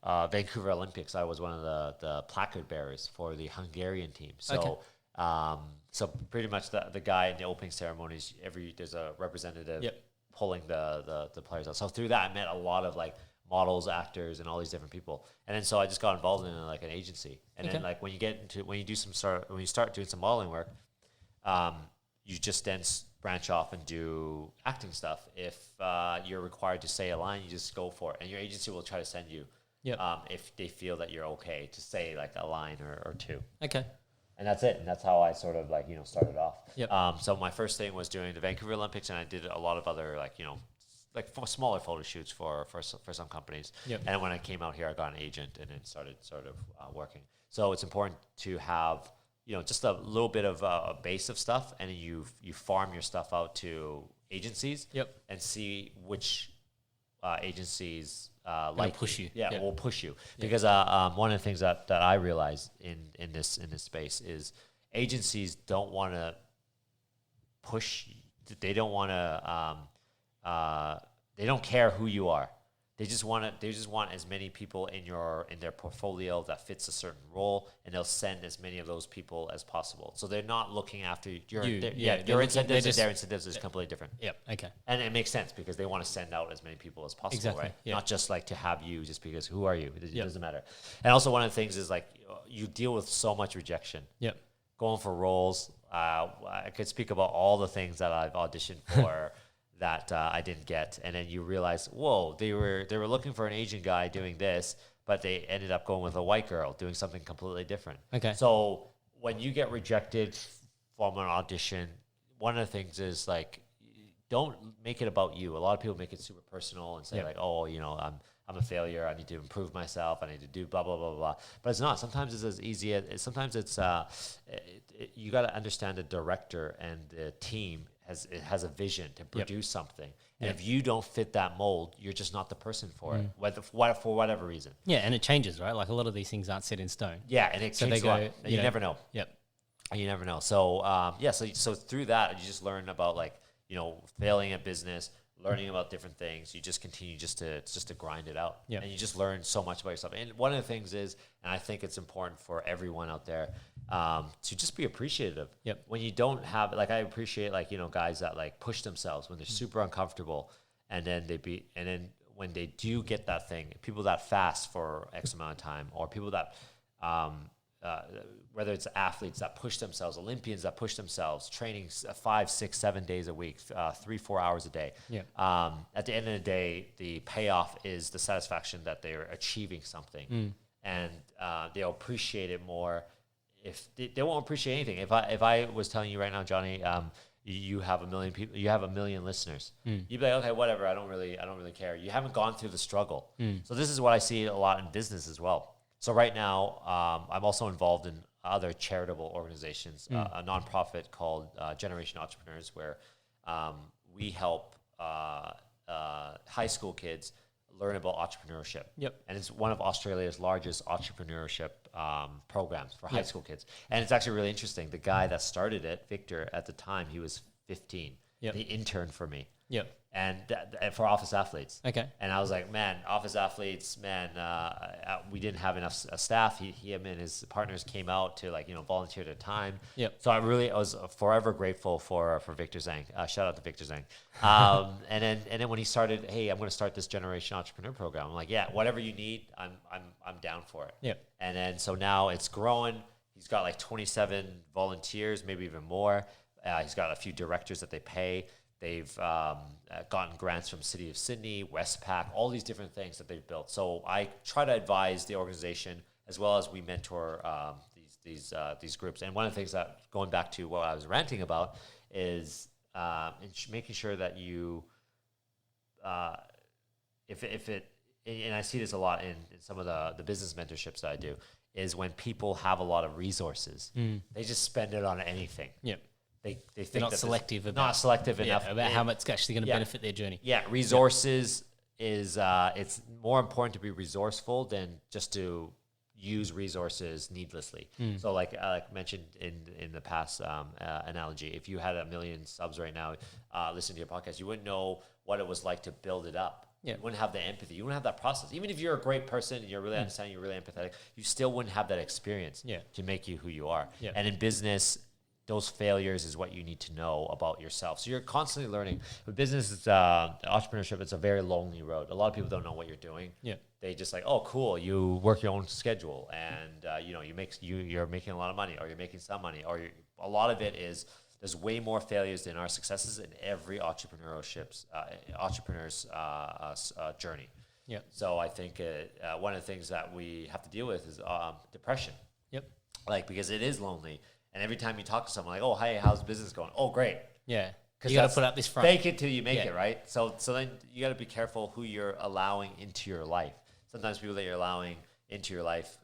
Vancouver Olympics. I was one of the placard bearers for the Hungarian team. So so pretty much the guy in the opening ceremonies, there's a representative pulling the players out. So through that, I met a lot of like models, actors, and all these different people. And then so I just got involved in like an agency. And then like when you start doing some modeling work, you just then branch off and do acting stuff. If you're required to say a line, you just go for it, and your agency will try to send you if they feel that you're okay to say like a line or two. Okay. And that's it. And that's how I sort of like, started off. Yep. So my first thing was doing the Vancouver Olympics, and I did a lot of other like, smaller photo shoots for some companies. Yep. And when I came out here, I got an agent and then started sort of working. So it's important to have, just a little bit of a base of stuff, and then you farm your stuff out to agencies and see which agencies like push you. Will push you. Because one of the things that I realized in this space is agencies don't want to push. They don't want to. They don't care who you are. They just want as many people in their portfolio that fits a certain role, and they'll send as many of those people as possible. So they're not looking after your incentives and their incentives is completely different. Yep. Okay. And it makes sense because they want to send out as many people as possible, Exactly. right? Yep. Not just like to have you just because who are you? It doesn't matter. And also one of the things is like you deal with so much rejection. Yep. Going for roles, I could speak about all the things that I've auditioned for. That I didn't get, and then you realize, whoa, they were looking for an Asian guy doing this, but they ended up going with a white girl doing something completely different. Okay. So when you get rejected from an audition, one of the things is like, don't make it about you. A lot of people make it super personal and say like, oh, I'm a failure. I need to improve myself. I need to do blah blah blah blah. But it's not. Sometimes it's as easy as sometimes it's you got to understand the director and the team has a vision to produce something, and if you don't fit that mold, you're just not the person for it, for whatever reason. Yeah, and it changes, right? Like a lot of these things aren't set in stone. Yeah, and it changes a lot. And you never know. Yep. And you never know. So so through that, you just learn about like failing at business, learning about different things. You just continue just to grind it out, and you just learn so much about yourself. And one of the things is, and I think it's important for everyone out there, to just be appreciative. Yep. When you don't have, like, I appreciate like guys that like push themselves when they're super uncomfortable, and then when they do get that thing, people that fast for X amount of time, or people that whether it's athletes that push themselves, Olympians that push themselves, training 5, 6, 7 days a week, 3, 4 hours a day. Yeah. At the end of the day, the payoff is the satisfaction that they're achieving something, and they'll appreciate it more. If they won't appreciate anything. If I was telling you right now, Johnny, you have 1 million people, you have 1 million listeners, you'd be like, okay, whatever. I don't really care. You haven't gone through the struggle. So this is what I see a lot in business as well. So right now, I'm also involved in other charitable organizations, a nonprofit called Generation Entrepreneurs, where we help high school kids learn about entrepreneurship. Yep. And it's one of Australia's largest entrepreneurship programs for high school kids. And it's actually really interesting. The guy that started it, Victor, at the time, he was 15. Yep. He interned for me. Yep. And for office athletes. Okay. And I was like, man, office athletes, man, we didn't have enough staff. Him and his partners came out to volunteer their time. Yep. So I was forever grateful for Victor Zhang. Shout out to Victor Zhang. And then when he started, hey, I'm going to start this generation entrepreneur program. I'm like, yeah, whatever you need, I'm down for it. Yep. And then so now it's growing. He's got like 27 volunteers, maybe even more. He's got a few directors that they pay. They've gotten grants from City of Sydney, Westpac, all these different things that they've built. So I try to advise the organization as well as we mentor these groups. And one of the things that, going back to what I was ranting about, is making sure that you, and I see this a lot in some of the business mentorships that I do, is when people have a lot of resources, they just spend it on anything. Yep. They think They're not selective enough about how much it's actually going to benefit their journey. Yeah, resources is it's more important to be resourceful than just to use resources needlessly. So like mentioned in the past analogy, if you had 1 million subs right now, listen to your podcast, you wouldn't know what it was like to build it up. Yeah. You wouldn't have the empathy. You wouldn't have that process. Even if you're a great person and you're really understanding, you're really empathetic, you still wouldn't have that experience to make you who you are. Yeah. And in business, those failures is what you need to know about yourself. So you're constantly learning. With business, it's, entrepreneurship, it's a very lonely road. A lot of people don't know what you're doing. Yeah. They just like, oh, cool. You work your own schedule, and you're making a lot of money, or you're making some money, or a lot of it is there's way more failures than our successes in every entrepreneur's journey. Yeah. So I think one of the things that we have to deal with is depression. Yep. Because it is lonely. And every time you talk to someone, like, oh, hey, how's business going? Oh, great. Yeah. You got to put up this front. Fake it till you make it, right? So then you got to be careful who you're allowing into your life. Sometimes people that you're allowing into your life,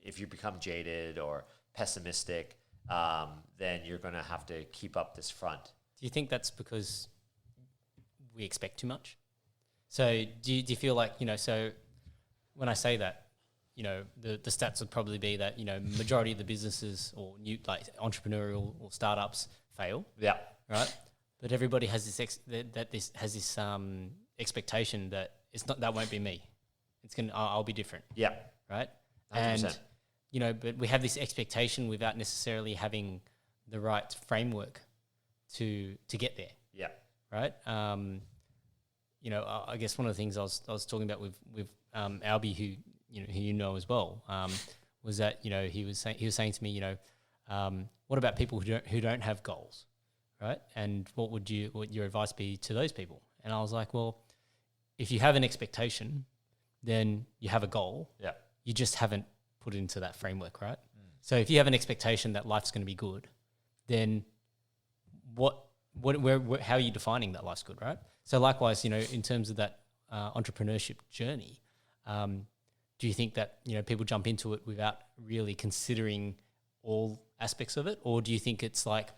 if you become jaded or pessimistic, then you're going to have to keep up this front. Do you think that's because we expect too much? So do you feel like, so when I say that, the stats would probably be that, majority of the businesses or new, like entrepreneurial or startups fail. Yeah. Right. But everybody has this expectation that that won't be me. I'll be different. Yeah. Right. 100%. And, but we have this expectation without necessarily having the right framework to get there. Yeah. Right. I guess one of the things I was talking about with Albie, who you know as well, was that he was saying to me, what about people who don't have goals, right? And what would your advice be to those people? And I was like, well, if you have an expectation, then you have a goal. Yeah, you just haven't put it into that framework, right? So if you have an expectation that life's going to be good, then how are you defining that life's good, right? So likewise, in terms of that entrepreneurship journey. Do you think that people jump into it without really considering all aspects of it, or do you think it's like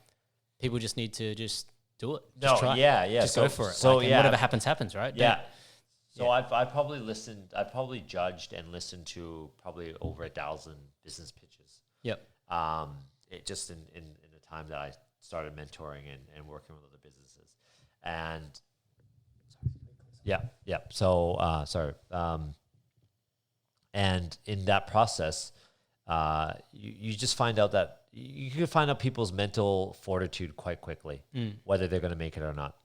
people just need to just do it? Just try it. Just go for it. So whatever happens, happens, right? Yeah. So I probably judged and listened to probably over 1,000 business pitches. Yep. It just in the time that I started mentoring and working with other businesses, and yeah. So sorry. And in that process, you just find out that you can find out people's mental fortitude quite quickly, whether they're going to make it or not.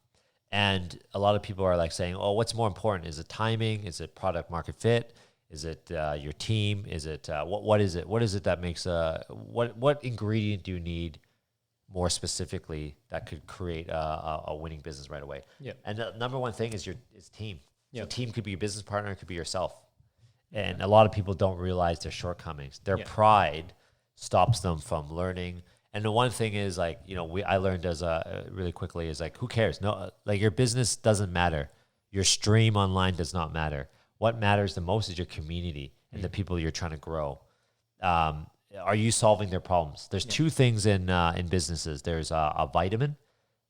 And a lot of people are like saying, oh, what's more important? Is it timing? Is it product market fit? Is it your team? Is it what is it? What is it that makes what ingredient do you need more specifically that could create a winning business right away? Yeah. And the number one thing is team. Yep. So team could be your business partner, it could be yourself. And a lot of people don't realize their shortcomings. Their pride stops them from learning. And the one thing is I learned really quickly is who cares? No, your business doesn't matter. Your stream online does not matter. What matters the most is your community and the people you're trying to grow. Are you solving their problems? There's two things in businesses. There's a vitamin,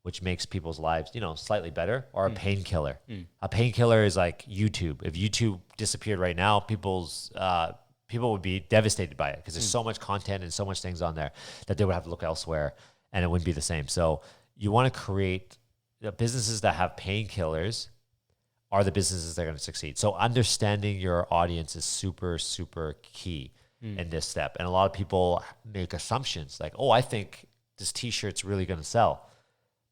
which makes people's lives, slightly better, or a painkiller. A painkiller is like YouTube. If YouTube disappeared right now, people's people would be devastated by it because there's so much content and so much things on there that they would have to look elsewhere and it wouldn't be the same. So you want to create the businesses that have painkillers are the businesses that are going to succeed. So understanding your audience is super, super key in this step. And a lot of people make assumptions like, oh, I think this t-shirt's really going to sell,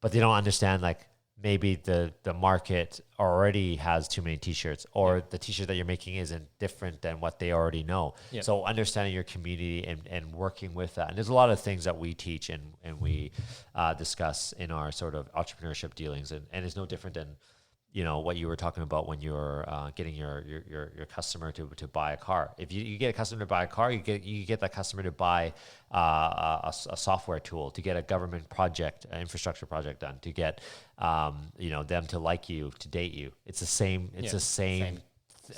but they don't understand like maybe the market already has too many t-shirts, or the t-shirt that you're making isn't different than what they already know. So understanding your community and working with that. And there's a lot of things that we teach and we discuss in our sort of entrepreneurship dealings. And it's no different than, you know, what you were talking about when you're getting your customer to buy a car. If you get a customer to buy a car, you get that customer to buy a software tool, to get a government project, an infrastructure project done, to get you know, them to like you, to date you. It's the same. It's the same.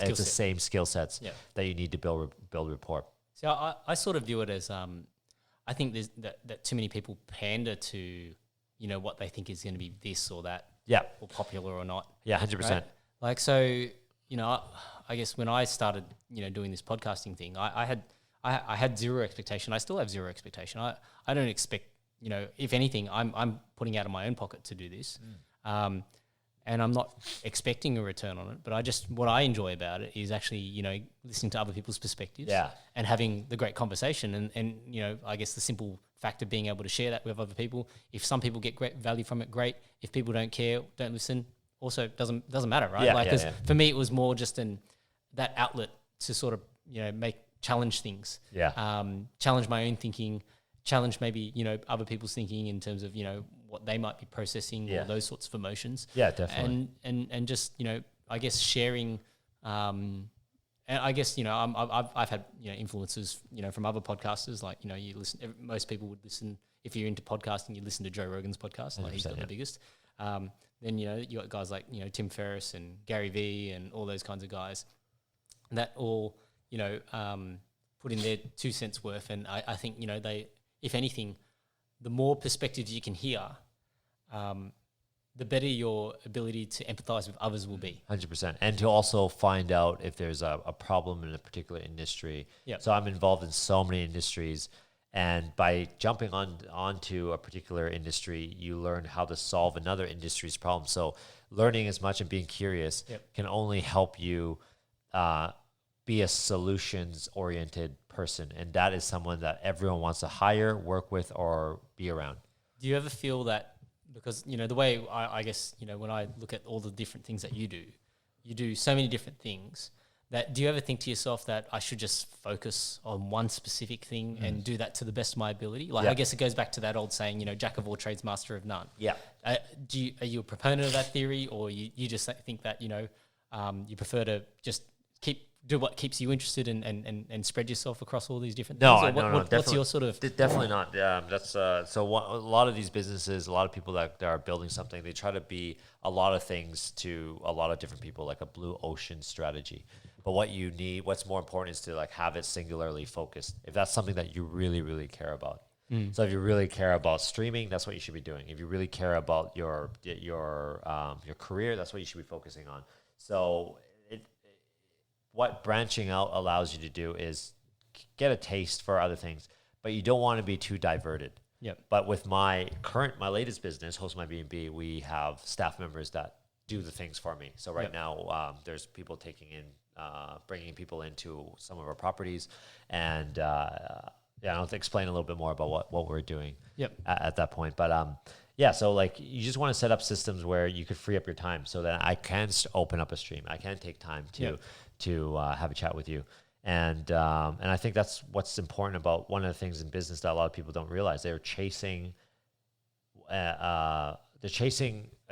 It's the same skill sets that you need to build rapport. So I sort of view it as I think there's that too many people pander to, you know, what they think is going to be this or that. Yeah. Or popular or not. Yeah, 100%. Right? Like, so, you know, I guess when I started, you know, doing this podcasting thing, I had zero expectation. I still have zero expectation. I don't expect, you know, if anything, I'm putting out of my own pocket to do this. And I'm not expecting a return on it, but what I enjoy about it is actually, you know, listening to other people's perspectives and having the great conversation and, you know, I guess the simple fact of being able to share that with other people. If some people get great value from it, great. If people don't care, don't listen, also doesn't matter, right? For me, it was more just that outlet to sort of, you know, challenge things, challenge my own thinking, challenge maybe, you know, other people's thinking in terms of, you know, what they might be processing or those sorts of emotions. Yeah, definitely. And just, you know, I guess sharing, and I guess, you know, I've had, you know, influences, you know, from other podcasters, like, you know, most people would listen, if you're into podcasting, you listen to Joe Rogan's podcast, like he's got the biggest. Then, you know, you got guys like, you know, Tim Ferriss and Gary Vee and all those kinds of guys that all, you know, put in their 2 cents worth. And I think, you know, if anything, the more perspectives you can hear, the better your ability to empathize with others will be. 100%. And to also find out if there's a problem in a particular industry. So I'm involved in so many industries, and by jumping onto a particular industry, you learn how to solve another industry's problem. So learning as much and being curious can only help you be a solutions-oriented person, and that is someone that everyone wants to hire, work with, or be around. Do you ever feel that, because, you know, the way I guess, you know, when I look at all the different things that you do so many different things, that do you ever think to yourself that I should just focus on one specific thing and do that to the best of my ability? Like, I guess it goes back to that old saying, you know, jack of all trades, master of none. Are you a proponent of that theory, or you just think that, you know, you prefer to just do what keeps you interested and spread yourself across all these different things? No. What's your sort of... Definitely not. That's a lot of these businesses, a lot of people that are building something, they try to be a lot of things to a lot of different people, like a blue ocean strategy. But what's more important is to like have it singularly focused. If that's something that you really, really care about. So if you really care about streaming, that's what you should be doing. If you really care about your career, that's what you should be focusing on. So what branching out allows you to do is get a taste for other things, but you don't want to be too diverted. But with my latest business, Host My B&B, we have staff members that do the things for me. So right now, there's people bringing people into some of our properties, and I'll explain a little bit more about what we're doing at that point. But so like you just want to set up systems where you could free up your time so that I can open up a stream. I can take time to have a chat with you. And I think that's what's important about one of the things in business that a lot of people don't realize. They're chasing a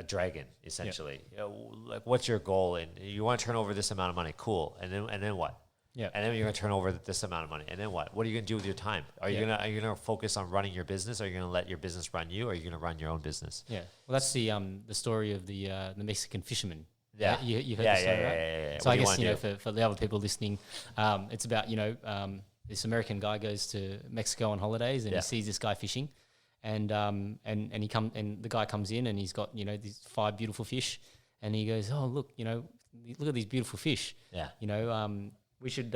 dragon, essentially. You know, like, what's your goal? And you want to turn over this amount of money. Cool. And then what? And then you're going to turn over this amount of money. And then what? What are you going to do with your time? Are you going to focus on running your business? Or are you going to let your business run you? Or are you going to run your own business? Well, that's the story of the Mexican fisherman. You heard the story, right? Yeah. So I guess, you know, for the other people listening, it's about, you know, this American guy goes to Mexico on holidays and he sees this guy fishing, and the guy comes in and he's got, you know, these 5 beautiful fish, and he goes, oh, look, you know, look at these beautiful fish. You know, we should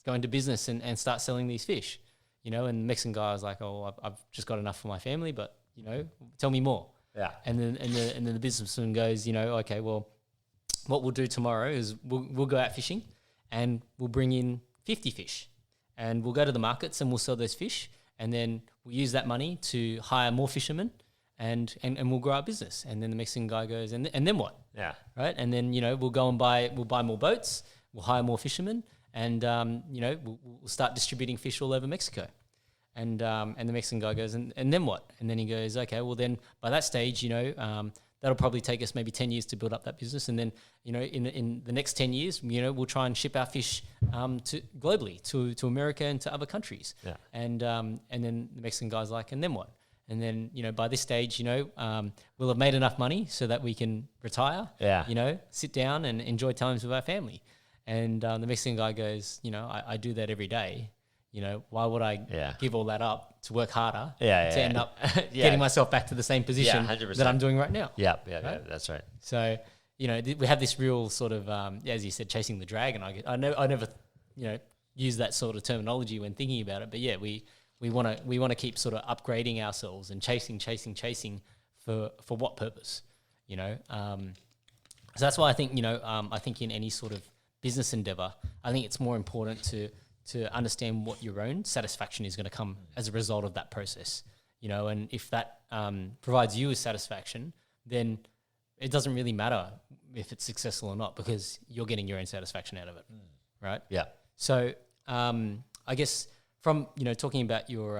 go into business and start selling these fish, you know. And the Mexican guy was like, oh, I've just got enough for my family, but, you know, tell me more. Yeah. And then the businessman goes, you know, okay, well, what we'll do tomorrow is we'll go out fishing and we'll bring in 50 fish and we'll go to the markets and we'll sell those fish, and then we'll use that money to hire more fishermen and we'll grow our business. And then the Mexican guy goes, and then what? Yeah. Right. And then, you know, we'll buy more boats, we'll hire more fishermen, and, you know, we'll start distributing fish all over Mexico. And the Mexican guy goes, and then what? And then he goes, okay, well then by that stage, you know, that'll probably take us maybe 10 years to build up that business. And then, you know, in the next 10 years, you know, we'll try and ship our fish to globally, to America and to other countries. Yeah. And then the Mexican guy's like, and then what? And then, you know, by this stage, you know, we'll have made enough money so that we can retire, you know, sit down and enjoy times with our family. And the Mexican guy goes, you know, I do that every day. You know, why would I give all that up to work harder to end up getting myself back to the same position that I'm doing right now? Yeah, right? That's right. So, you know, we have this real sort of, as you said, chasing the dragon. I never, you know, use that sort of terminology when thinking about it. But yeah, we want to keep sort of upgrading ourselves and chasing for what purpose? You know, so that's why I think, you know, I think in any sort of business endeavor, I think it's more important to understand what your own satisfaction is going to come as a result of that process, you know. And if that provides you with satisfaction, then it doesn't really matter if it's successful or not, because you're getting your own satisfaction out of it, right? Yeah. So I guess from, you know, talking about your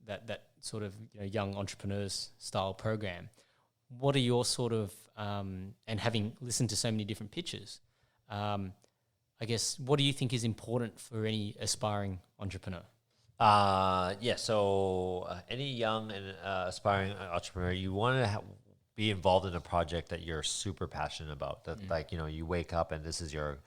that sort of, you know, young entrepreneurs style program, what are your sort of and having listened to so many different pitches, I guess, what do you think is important for any aspiring entrepreneur? So any young and aspiring entrepreneur, you want to be involved in a project that you're super passionate about. That like, you know, you wake up and this is your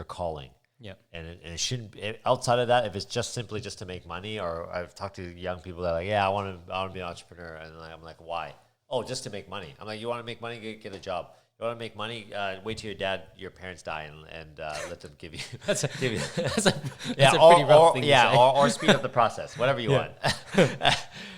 calling. Yeah. And it shouldn't be, outside of that, if it's just simply just to make money, or I've talked to young people that are like, I want to be an entrepreneur, and I'm like, why? Oh, just to make money. I'm like, you want to make money? Get a job. You want to make money? Wait till your parents die and let them give you. That's a pretty rough thing to say. or speed up the process, whatever you want.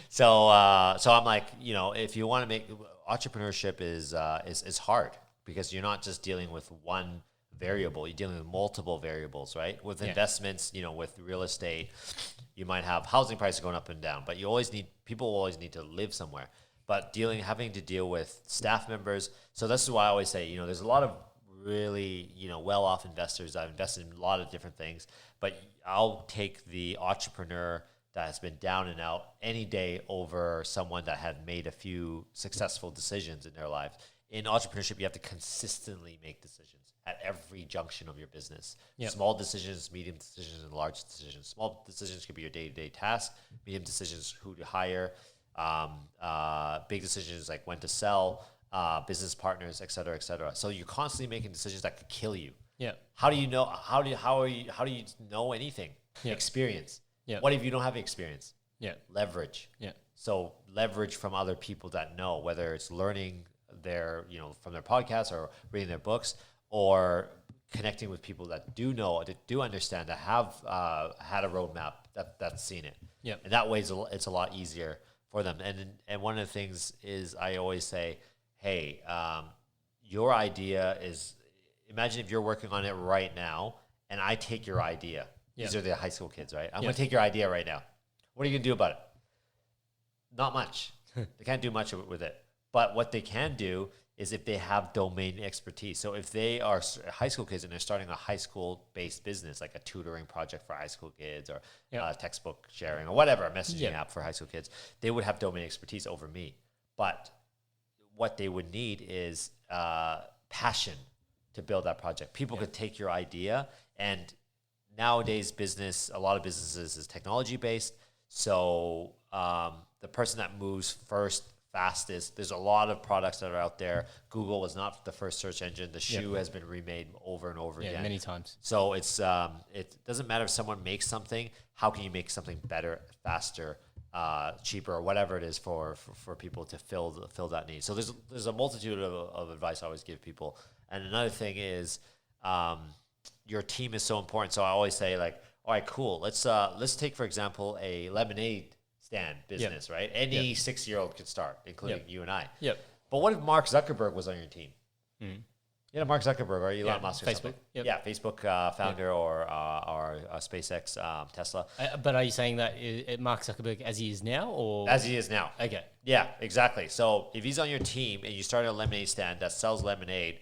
So I'm like, you know, if you want to make entrepreneurship is hard, because you're not just dealing with one variable, you're dealing with multiple variables, right? With investments, you know, with real estate, you might have housing prices going up and down, but people always need to live somewhere. But having to deal with staff members. So this is why I always say, you know, there's a lot of really, you know, well-off investors. I've invested in a lot of different things, but I'll take the entrepreneur that has been down and out any day over someone that had made a few successful decisions in their life. In entrepreneurship, you have to consistently make decisions at every junction of your business. Yep. Small decisions, medium decisions, and large decisions. Small decisions could be your day-to-day task. Medium decisions, who to hire. Big decisions like when to sell, business partners, et cetera, et cetera. So you're constantly making decisions that could kill you. Yeah. How do you know? How do you know anything? Yeah. Experience. Yeah. What if you don't have experience? Yeah. Leverage. Yeah. So leverage from other people that know, whether it's learning from their podcasts or reading their books, or connecting with people that do know, that do understand, that have had a roadmap, that's seen it. Yeah. And that way it's a lot easier for them. And one of the things is, I always say, hey, your idea is, imagine if you're working on it right now and I take your idea. Yeah. These are the high school kids, right? I'm going to take your idea right now. What are you going to do about it? Not much. They can't do much with it. But what they can do is if they have domain expertise. So if they are high school kids and they're starting a high school-based business, like a tutoring project for high school kids, or textbook sharing, or whatever, a messaging app for high school kids, they would have domain expertise over me. But what they would need is passion to build that project. People could take your idea, and nowadays a lot of businesses is technology-based. So the person that moves fastest. There's a lot of products that are out there. Google was not the first search engine. The shoe has been remade over and over again. Many times. So it doesn't matter if someone makes something. How can you make something better, faster, cheaper, or whatever it is for people to fill that need? So there's a multitude of advice I always give people. And another thing is, your team is so important. So I always say like, all right, cool. Let's take, for example, a lemonade stand business, right? Any 6-year-old could start, including you and I. Yep. But what if Mark Zuckerberg was on your team? You know, Mark Zuckerberg or Elon Musk or Facebook. something. Yep. Yeah, Facebook founder or SpaceX, Tesla. But are you saying that Mark Zuckerberg as he is now, or As he is now. Okay. Yeah, exactly. So if he's on your team and you start a lemonade stand that sells lemonade,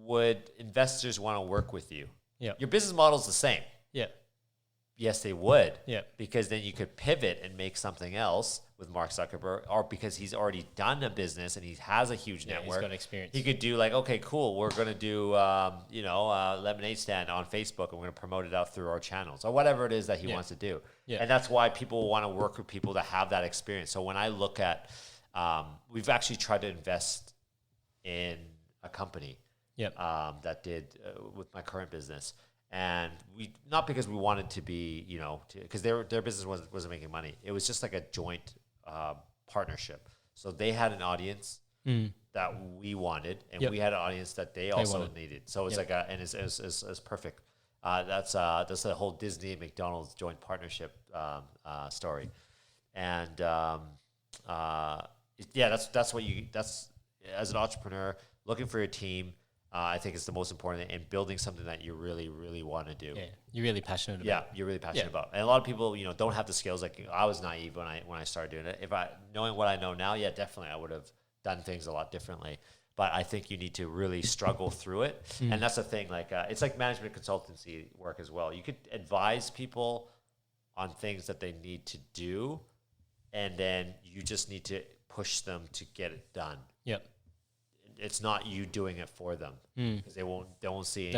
would investors want to work with you? Yeah. Your business model is the same. Yeah. Yes, they would. Yeah. Because then you could pivot and make something else with Mark Zuckerberg, or because he's already done a business and he has a huge network. He's got experience. He could do like, okay, cool. We're going to do, lemonade stand on Facebook and we're going to promote it out through our channels or whatever it is that he wants to do. Yeah. And that's why people want to work with people that have that experience. So when I look at, we've actually tried to invest in a company that did with my current business. And we, not because we wanted to be, because their business wasn't making money. It was just like a joint partnership. So they had an audience that we wanted, and we had an audience that they also needed. So it's like and it's perfect. That's the whole Disney and McDonald's joint partnership story. And that's as an entrepreneur looking for your team. I think it's the most important thing, and building something that you really, really want to do. Yeah, you're really passionate about. Yeah, you're really passionate about. And a lot of people, don't have the skills. Like I was naive when I started doing it. Knowing what I know now, definitely I would have done things a lot differently. But I think you need to really struggle through it. And that's the thing. Like it's like management consultancy work as well. You could advise people on things that they need to do, and then you just need to push them to get it done. Yep. It's not you doing it for them because they won't see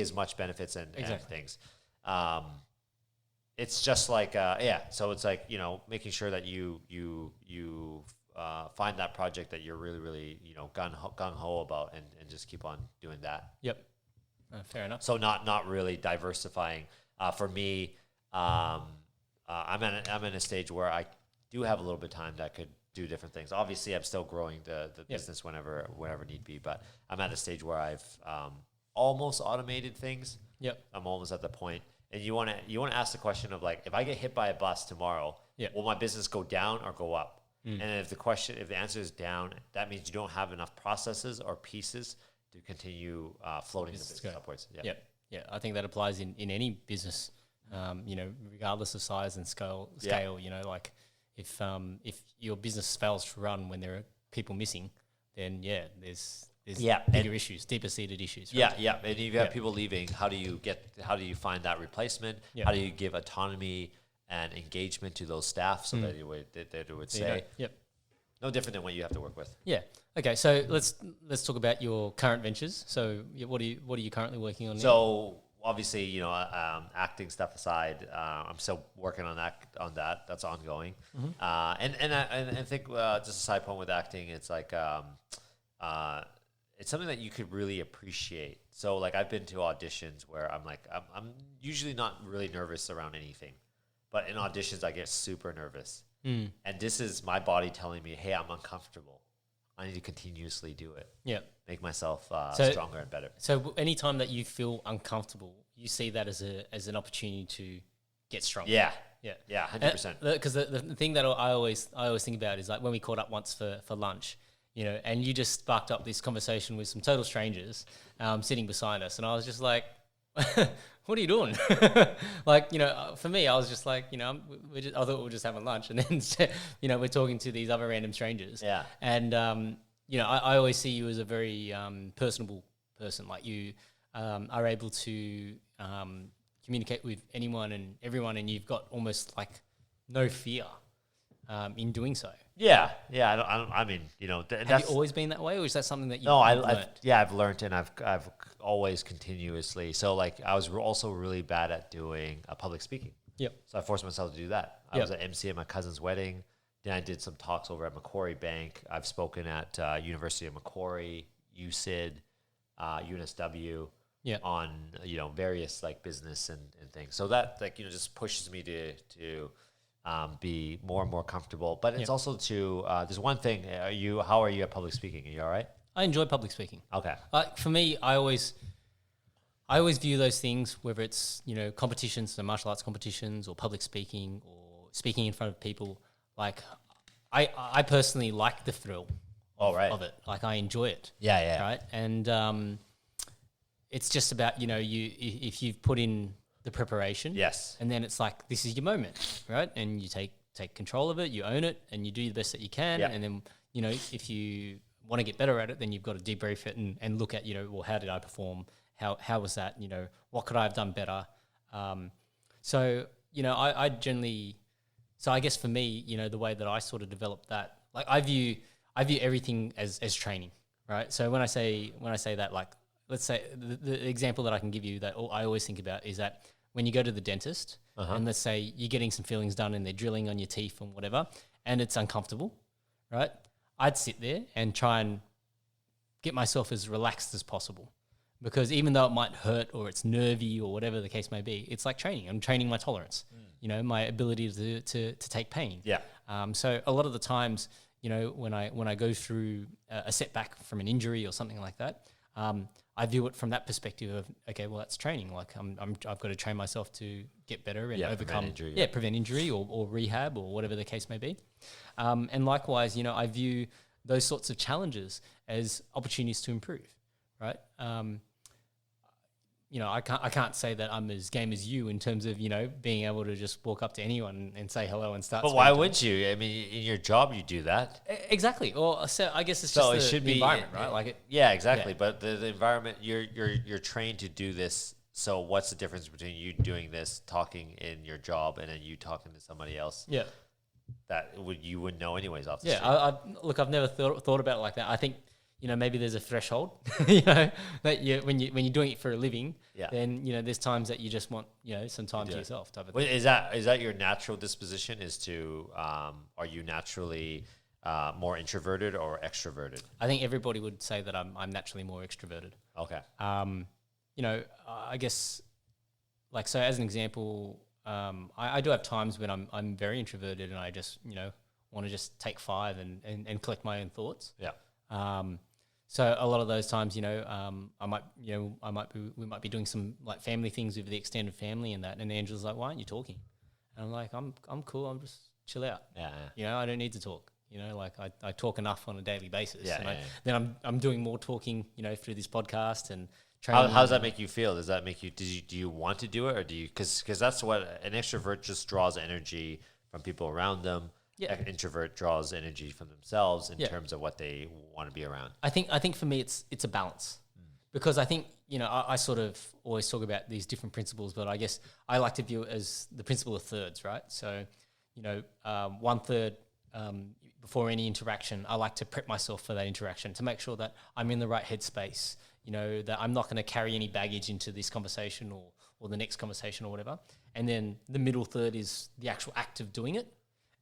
as much benefits and things. It's just like so it's like making sure that you find that project that you're really really gung ho about and just keep on doing that. Yep. Fair enough. So not really diversifying. For me, I'm in a stage where I do have a little bit of time that could do different things. Obviously, I'm still growing the business whenever need be, but I'm at a stage where I've almost automated things. Yep. I'm almost at the point. And you want to ask the question of like, if I get hit by a bus tomorrow, will my business go down or go up? And if the answer is down, that means you don't have enough processes or pieces to continue floating the business upwards. Yeah. Yeah. I think that applies in any business, regardless of size and scale. Like if your business fails to run when there are people missing, then there's bigger issues, deeper seated issues. Right? Yeah. And if you have people leaving, how do you find that replacement? How do you give autonomy and engagement to those staff so that they would say, no different than what you have to work with. Yeah. Okay. So let's talk about your current ventures. So what are you currently working on now? So obviously, acting stuff aside, I'm still working on that. That's ongoing. And I think just a side point with acting, it's like it's something that you could really appreciate. So like I've been to auditions where I'm usually not really nervous around anything, but in auditions I get super nervous. And this is my body telling me, hey, I'm uncomfortable. I need to continuously do it. Yeah. Make myself stronger and better. So anytime that you feel uncomfortable, you see that as an opportunity to get stronger. Yeah. 100%. Because the thing that I always think about is like when we caught up once for lunch, and you just sparked up this conversation with some total strangers sitting beside us, and I was just like, what are you doing? For me, I was just like, I thought we were just having lunch, and then, we're talking to these other random strangers. Yeah. And, I always see you as a very personable person. Like you are able to communicate with anyone and everyone, and you've got almost like no fear in doing so. Yeah. I mean, have you always been that way, or is that something that you? No, I've learned, and I've always continuously. So like, I was also really bad at doing public speaking. Yep. So I forced myself to do that. I was an MC at my cousin's wedding. Then I did some talks over at Macquarie Bank. I've spoken at University of Macquarie, UCID, UNSW. Yeah. On various like business and things. So that just pushes me to be more and more comfortable. But it's also to there's one thing. How are you at public speaking? Are you all right? I enjoy public speaking. Okay. For me, I always I always view those things, whether it's, competitions, so martial arts competitions or public speaking or speaking in front of people, like I personally like the thrill of it. Like I enjoy it. Yeah. Right. And it's just about, if you've put in the preparation. Yes. And then it's like, this is your moment, right? And you take control of it, you own it, and you do the best that you can. Yeah. And then, if you want to get better at it, then you've got to debrief it and look at, well, how did I perform? How was that? What could I have done better? I generally, so I guess for me, the way that I sort of developed that, like I view everything as training, right? So when I say that, like, let's say the example that I can give you that I always think about is that when you go to the dentist and let's say you're getting some fillings done and they're drilling on your teeth and whatever, and it's uncomfortable, right? I'd sit there and try and get myself as relaxed as possible, because even though it might hurt or it's nervy or whatever the case may be, it's like training. I'm training my tolerance, my ability to take pain. Yeah. So a lot of the times, when I go through a setback from an injury or something like that, I view it from that perspective of, okay, well, that's training. Like I've got to train myself to get better and overcome prevent injury or rehab or whatever the case may be. And likewise, I view those sorts of challenges as opportunities to improve, right? I can't say that I'm as game as you in terms of, being able to just walk up to anyone and say hello and start. But why wouldn't you? I mean, in your job, you do that. Exactly. Well, so I guess it's just the environment, right? Like it. Yeah, exactly. Yeah. But the environment, you're trained to do this. So what's the difference between you doing this, talking in your job, and then you talking to somebody else? Yeah. That you wouldn't know anyways off the street. Look, I've never thought about it like that. I think, maybe there's a threshold, that when you're doing it for a living, then, there's times that you just want, some time to yourself type of thing. Is that your natural disposition is to, are you naturally more introverted or extroverted? I think everybody would say that I'm naturally more extroverted. Okay. I guess, like, so as an example, I do have times when I'm very introverted and I just, want to just take 5 and collect my own thoughts. Yeah. So a lot of those times, we might be doing some like family things with the extended family and that. And Angela's like, why aren't you talking? And I'm like, I'm cool. I'm just chill out. Yeah. I don't need to talk. Like I talk enough on a daily basis. Yeah. Then I'm doing more talking, through this podcast and training. How does that make you feel? Does that make you, do you want to do it, or do you, cause that's what an extrovert just draws energy from people around them. Yeah. An introvert draws energy from themselves in terms of what they want to be around. I think for me it's a balance, because I think, I sort of always talk about these different principles, but I guess I like to view it as the principle of thirds, right? So, 1/3 before any interaction, I like to prep myself for that interaction to make sure that I'm in the right headspace, that I'm not going to carry any baggage into this conversation or the next conversation or whatever. And then the middle third is the actual act of doing it.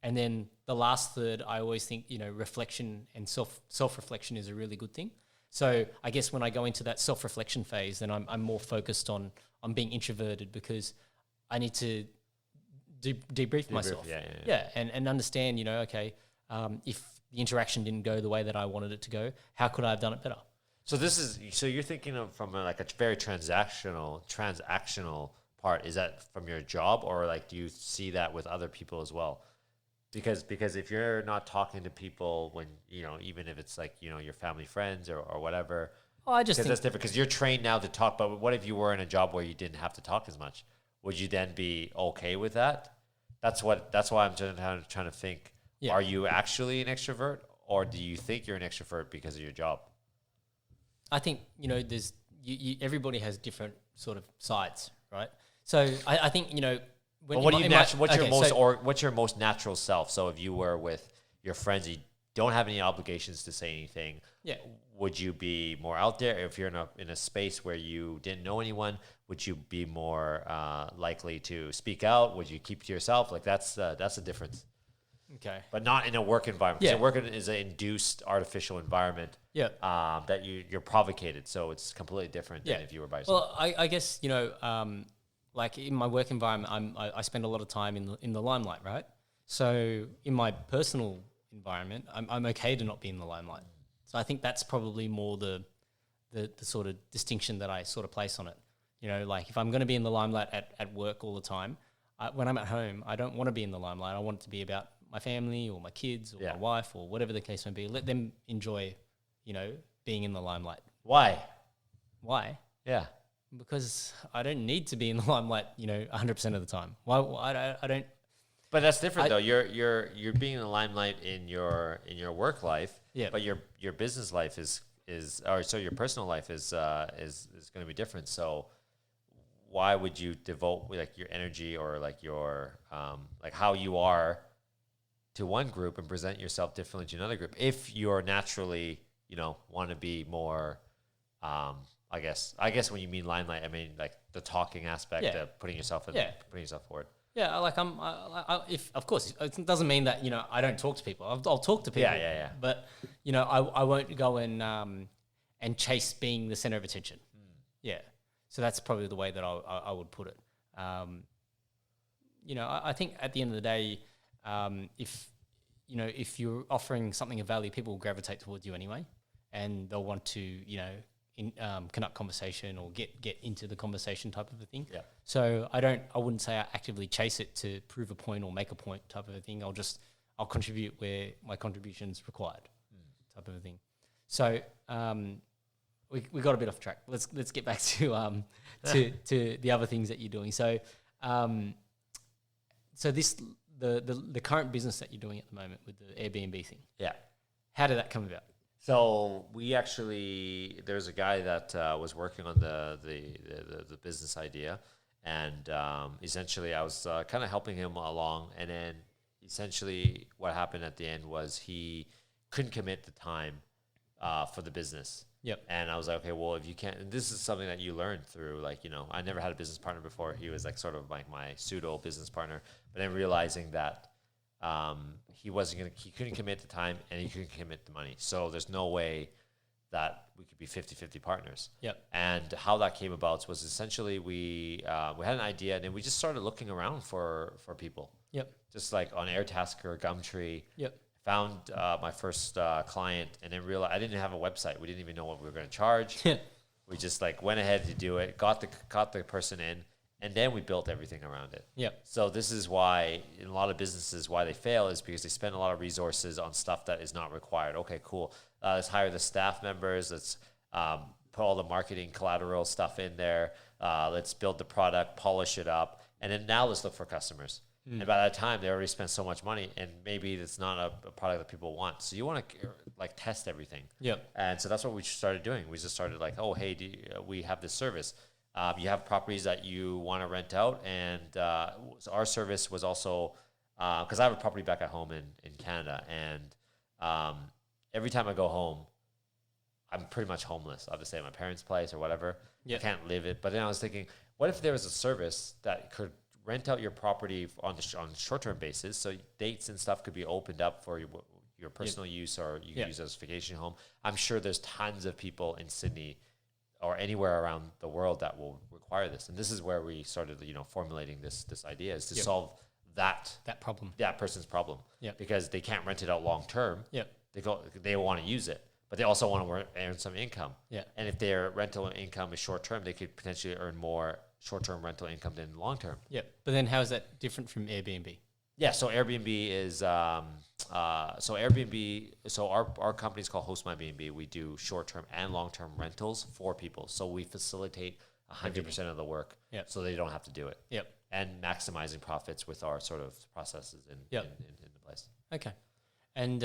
And then the last third, I always think, reflection and self-reflection is a really good thing. So I guess when I go into that self-reflection phase, then I'm more focused on being introverted, because I need to debrief myself. Yeah. And understand, okay, if the interaction didn't go the way that I wanted it to go, how could I have done it better? So you're thinking of from a very transactional part. Is that from your job, or like do you see that with other people as well? Because if you're not talking to people when, even if it's like, your family, friends or whatever, I just think that's different, because you're trained now to talk. But what if you were in a job where you didn't have to talk as much? Would you then be okay with that? That's why I'm trying to think. Yeah. Are you actually an extrovert, or do you think you're an extrovert because of your job? I think, there's everybody has different sort of sides, right? So I think, what's your most natural self? So if you were with your friends, you don't have any obligations to say anything. Yeah. Would you be more out there? If you're in a space where you didn't know anyone, would you be more likely to speak out? Would you keep to yourself? Like that's the difference. Okay. But not in a work environment. Yeah. Work is an induced artificial environment. Yeah. That you're provocated, so it's completely different than if you were by yourself. Well, I guess like in my work environment, I spend a lot of time in the limelight, right? So in my personal environment, I'm okay to not be in the limelight. So I think that's probably more the sort of distinction that I sort of place on it. You know, like if I'm going to be in the limelight at work all the time, when I'm at home, I don't want to be in the limelight. I want it to be about my family or my kids or my wife or whatever the case may be. Let them enjoy, you know, being in the limelight. Why? Why? Yeah. Because I don't need to be in the limelight, you know, 100% of the time. Why? I don't. But that's different though. You're being in the limelight in your work life. Yeah. But your business life is so your personal life is going to be different. So why would you devote like your energy or like your like how you are to one group and present yourself differently to another group if you're naturally, you know, want to be more I guess when you mean limelight, I mean like the talking aspect of putting yourself forward. Yeah, like if of course it doesn't mean that, you know, I don't talk to people. I'll talk to people. Yeah. But you know, I won't go and chase being the center of attention. Yeah, so that's probably the way that I would put it. You know, I think at the end of the day, if you're offering something of value, people will gravitate towards you anyway, and they'll want to, you know, conduct conversation or get into the conversation type of a thing. Yeah. So I wouldn't say I actively chase it to prove a point or make a point type of a thing. I'll contribute where my contribution's required type of a thing. So we got a bit off track. Let's get back to the other things that you're doing. So this the current business that you're doing at the moment with the Airbnb thing. Yeah. How did that come about? So there's a guy that was working on the business idea, and essentially I was kind of helping him along, and then essentially what happened at the end was he couldn't commit the time for the business. Yep. And I was like, okay, well, if you can't, and this is something that you learn through, like, you know, I never had a business partner before. He was like sort of like my pseudo business partner, but then realizing that he couldn't commit the time and he couldn't commit the money. So there's no way that we could be 50-50 partners. Yep. And how that came about was essentially we had an idea and then we just started looking around for people. Yep. Just like on Airtasker, Gumtree. Yep. Found my first client and then realized I didn't have a website. We didn't even know what we were going to charge. We just like went ahead to do it, got the person in, and then we built everything around it. Yep. So this is why in a lot of businesses, why they fail is because they spend a lot of resources on stuff that is not required. Okay, cool. Let's hire the staff members. Let's put all the marketing collateral stuff in there. Let's build the product, polish it up, and then now let's look for customers. And by that time, they already spent so much money, and maybe it's not a product that people want. So you want to like test everything. Yep. And so that's what we started doing. We just started like, oh, hey, we have this service. You have properties that you want to rent out, and so our service was also because I have a property back at home in Canada, and every time I go home, I'm pretty much homeless. I'll just stay at my parents' place or whatever. Yep. I can't live it. But then I was thinking, what if there was a service that could rent out your property on a short-term basis, so dates and stuff could be opened up for your personal use, or you can use it as a vacation home. I'm sure there's tons of people in Sydney or anywhere around the world that will require this, and this is where we started, you know, formulating this idea is to solve that person's problem. Because they can't rent it out long term. They want to use it, but they also want to earn some income. And if their rental income is short term, they could potentially earn more short-term rental income than long-term. But then how is that different from Airbnb? So Airbnb is so our company is called Host My B&B. We do short-term and long-term rentals for people. So we facilitate 100% of the work so they don't have to do it. And maximizing profits with our sort of processes in the place. Okay. And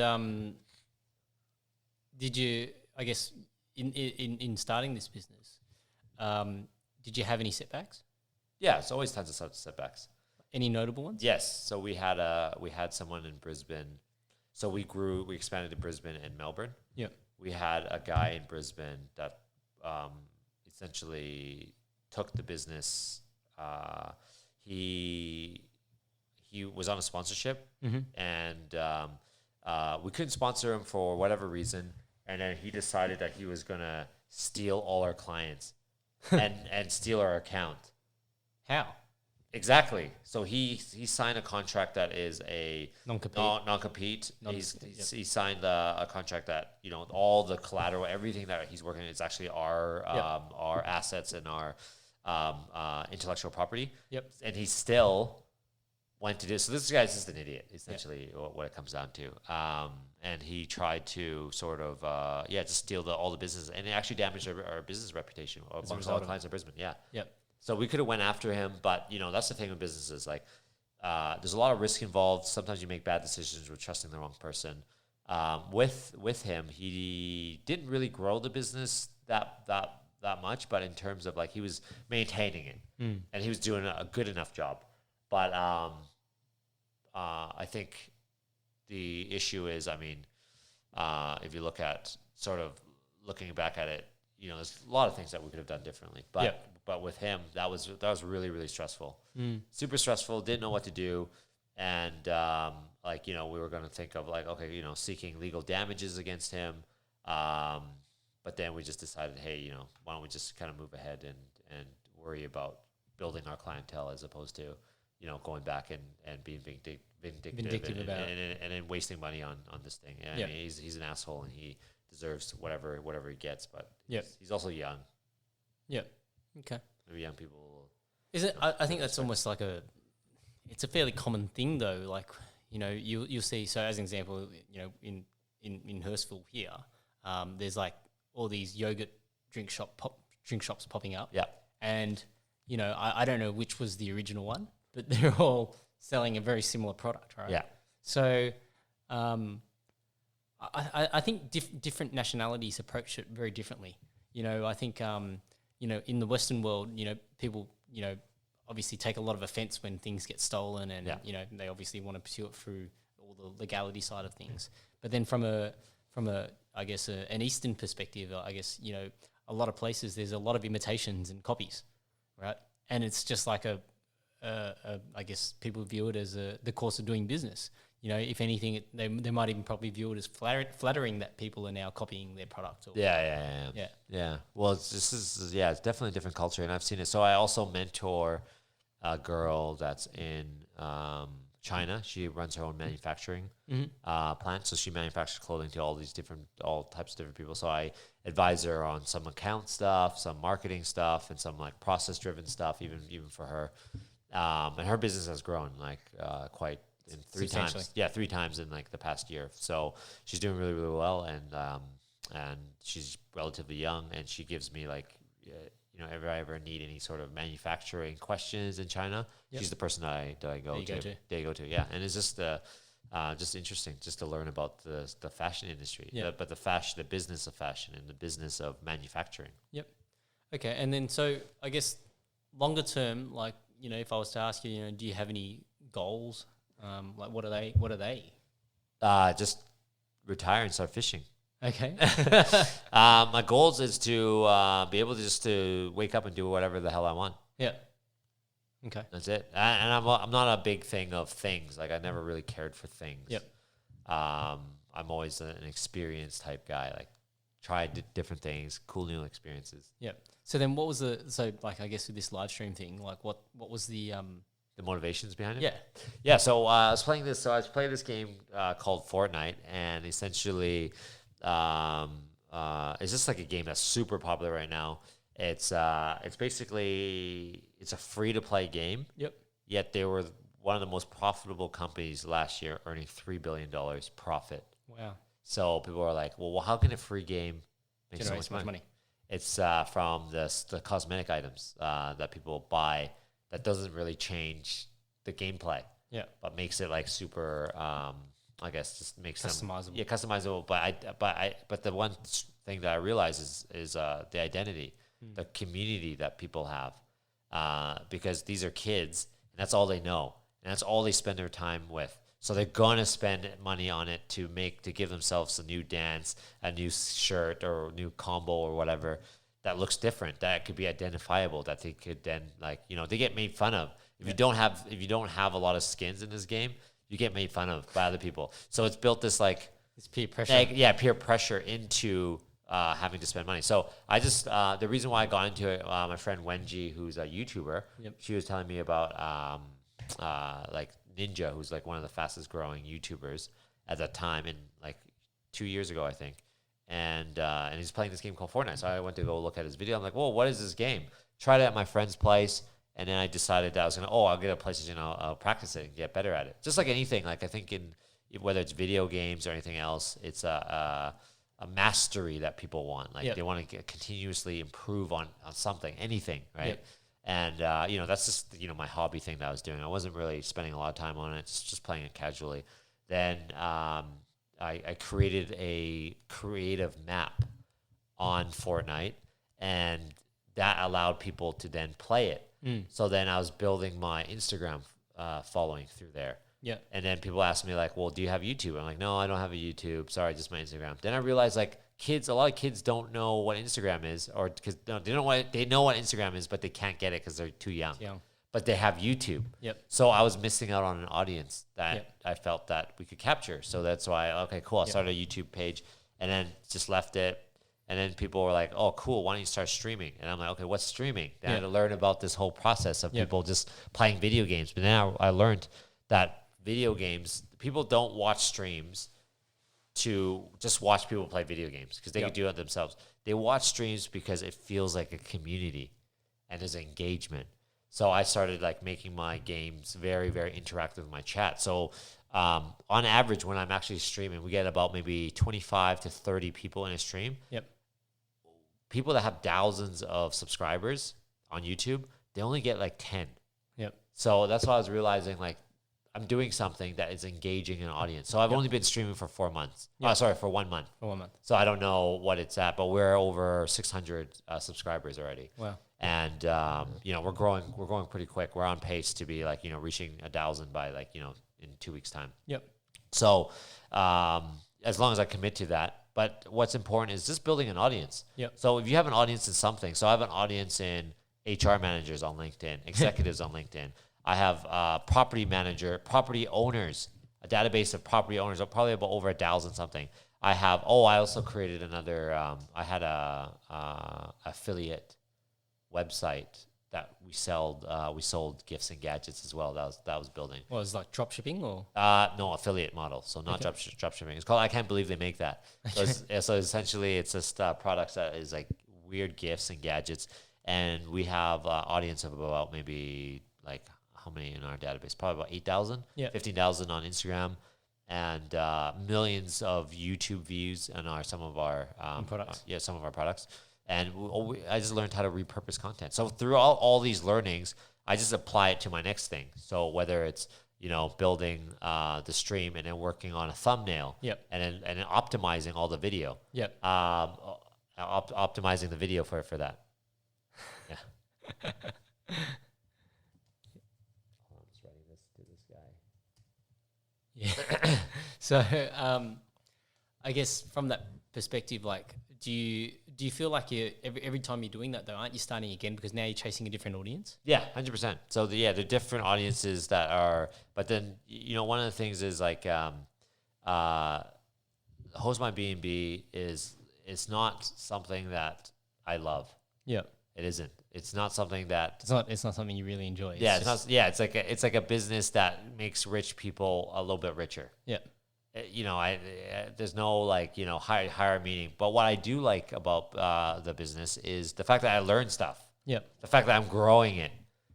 did you, I guess, in starting this business, did you have any setbacks? Yeah, it's always tons of setbacks. Any notable ones? Yes. So we had someone in Brisbane. So we expanded to Brisbane and Melbourne. We had a guy in Brisbane that essentially took the business. He was on a sponsorship, and we couldn't sponsor him for whatever reason. And then he decided that he was gonna steal all our clients. and steal our account. How? Exactly. So he signed a contract that is a non-compete. He signed a contract that, you know, all the collateral, everything that he's working on is actually our assets and our intellectual property. Yep. And he still went to do. So this guy's just an idiot, essentially, what it comes down to. And he tried to sort of just steal all the business, and it actually damaged our business reputation amongst all the clients in Brisbane. Yeah. Yep. So we could have went after him, but that's the thing with businesses. Like, there's a lot of risk involved. Sometimes you make bad decisions with trusting the wrong person. With him, he didn't really grow the business that much, but in terms of like he was maintaining it, and he was doing a good enough job. But I think the issue is, I mean, if you look at sort of looking back at it, there's a lot of things that we could have done differently. But but with him, that was really, really stressful, super stressful. Didn't know what to do, and we were going to think of like, okay, seeking legal damages against him. But then we just decided, hey, why don't we just kind of move ahead and worry about building our clientele as opposed to going back and being vindictive about it. And then wasting money on this thing. I mean, he's an asshole and he deserves whatever he gets, but he's also young. Yeah. Okay. Maybe young people. Is it? I think that's almost like it's a fairly common thing though. Like, you'll see. So as an example, in Hurstville here, there's like all these yogurt drink shops popping up. Yeah. And I don't know which was the original one, but they're all selling a very similar product, right? Yeah. So, I think different nationalities approach it very differently. I think, in the Western world, people, obviously take a lot of offense when things get stolen and, they obviously want to pursue it through all the legality side of things. But then from a I guess, an Eastern perspective, I guess, a lot of places there's a lot of imitations and copies, right? And it's just like I guess people view it as the course of doing business. If anything, they might even probably view it as flattering that people are now copying their product. Or Yeah. Well, it's definitely a different culture, and I've seen it. So I also mentor a girl that's in China. She runs her own manufacturing plant, so she manufactures clothing to all types of different people. So I advise her on some account stuff, some marketing stuff, and some like process-driven stuff, even for her. And her business has grown like quite in three times in like the past year. So she's doing really, really well, and she's relatively young, and she gives me like, if I ever need any sort of manufacturing questions in China, she's the person that I go to. Yeah, and it's just interesting just to learn about the fashion industry, but the business of fashion and the business of manufacturing. Yep. Okay, and then so I guess longer term, like, if I was to ask you, do you have any goals? Like, what are they? Just retire and start fishing. Okay. My goals is to be able to just to wake up and do whatever the hell I want. Yeah. Okay. That's it. And I'm not a big thing of things. Like, I never really cared for things. Yep. I'm always an experienced type guy. Like, tried different things, cool new experiences. Yep. So then, what was I guess with this live stream thing, like what was the motivations behind it? Yeah. Yeah. So I was playing this. So I was playing this game called Fortnite, and essentially, it's just like a game that's super popular right now. It's basically a free to play game. Yep. Yet they were one of the most profitable companies last year, earning $3 billion profit. Wow. So people are like, well, how can a free game make Generate so much money? money? It's from the cosmetic items that people buy that doesn't really change the gameplay. Yeah. But makes it like super, I guess, just makes customizable. Them customizable. But the one thing that I realize is the identity, the community that people have, because these are kids and that's all they know and that's all they spend their time with. So they're gonna spend money on it to give themselves a new dance, a new shirt, or a new combo or whatever that looks different, that could be identifiable, that they could then they get made fun of. If you don't have a lot of skins in this game, you get made fun of by other people. So it's built this like it's peer pressure. Peer pressure into having to spend money. So I just the reason why I got into it, my friend Wenji, who's a YouTuber, she was telling me about like Ninja, who's like one of the fastest growing YouTubers at that time, in like 2 years ago, I think. and he's playing this game called Fortnite. So I went to go look at his video. I'm like, whoa, what is this game? Tried it at my friend's place, and then I decided that I was gonna, I'll get a PlayStation, I'll practice it and get better at it. Just like anything, like I think in whether it's video games or anything else, it's a mastery that people want. Like they want to continuously improve on something, anything, right? Yep. And that's just my hobby thing that I was doing. I wasn't really spending a lot of time on it, just playing it casually. Then I created a creative map on Fortnite, and that allowed people to then play it. So then I was building my Instagram following through there. Yeah. And then people ask me like, well, do you have YouTube? I'm like, no, I don't have a YouTube. Sorry, just my Instagram. Then I realized like a lot of kids don't know what Instagram is, or because they know what Instagram is, but they can't get it because they're too young. But they have YouTube. Yep. So I was missing out on an audience that I felt that we could capture. So that's why, okay, cool. I started a YouTube page and then just left it. And then people were like, oh, cool, why don't you start streaming? And I'm like, okay, what's streaming? Then I had to learn about this whole process of people just playing video games. But now I learned that video games, people don't watch streams to just watch people play video games because they can do it themselves. They watch streams because it feels like a community and there's engagement. So I started like making my games very, very interactive with my chat. So on average, when I'm actually streaming, we get about maybe 25 to 30 people in a stream. Yep. People that have thousands of subscribers on YouTube, they only get like 10. Yep. So that's why I was realizing like I'm doing something that is engaging an audience. So I've only been streaming for 4 months. For 1 month. For 1 month. So I don't know what it's at, but we're over 600 subscribers already. Wow. And we're growing pretty quick. We're on pace to be like reaching 1,000 by like in 2 weeks time. Yep. So as long as I commit to that. But what's important is just building an audience. Yep. So if you have an audience in something, so I have an audience in HR managers on LinkedIn, executives on LinkedIn. I have property owners, a database of property owners, probably about over 1,000 something. I have, I also created another, I had a affiliate website that we sold gifts and gadgets as well. That was building. Well, is it like drop shipping or? No, affiliate model. So not drop shipping. It's called, I can't believe they make that. So essentially it's just products that is like weird gifts and gadgets. And we have an audience of about maybe like, how many in our database? Probably about 8,000, 15,000 on Instagram, and millions of YouTube views on some of our products. Some of our products. And I just learned how to repurpose content. So through all these learnings, I just apply it to my next thing. So whether it's building the stream and then working on a thumbnail, and then optimizing all the video, optimizing the video for that. Yeah. Yeah. So, I guess from that perspective, like, do you feel like every time you're doing that though, aren't you starting again because now you're chasing a different audience? Yeah, 100%. So the different audiences that are, but then one of the things is like, Host My B&B it's not something that I love. Yeah, it isn't. It's not something that it's not something you really enjoy. It's like a business that makes rich people a little bit richer. Yeah. There's no like higher meaning. But what I do like about the business is the fact that I learn stuff. Yeah. The fact that I'm growing it.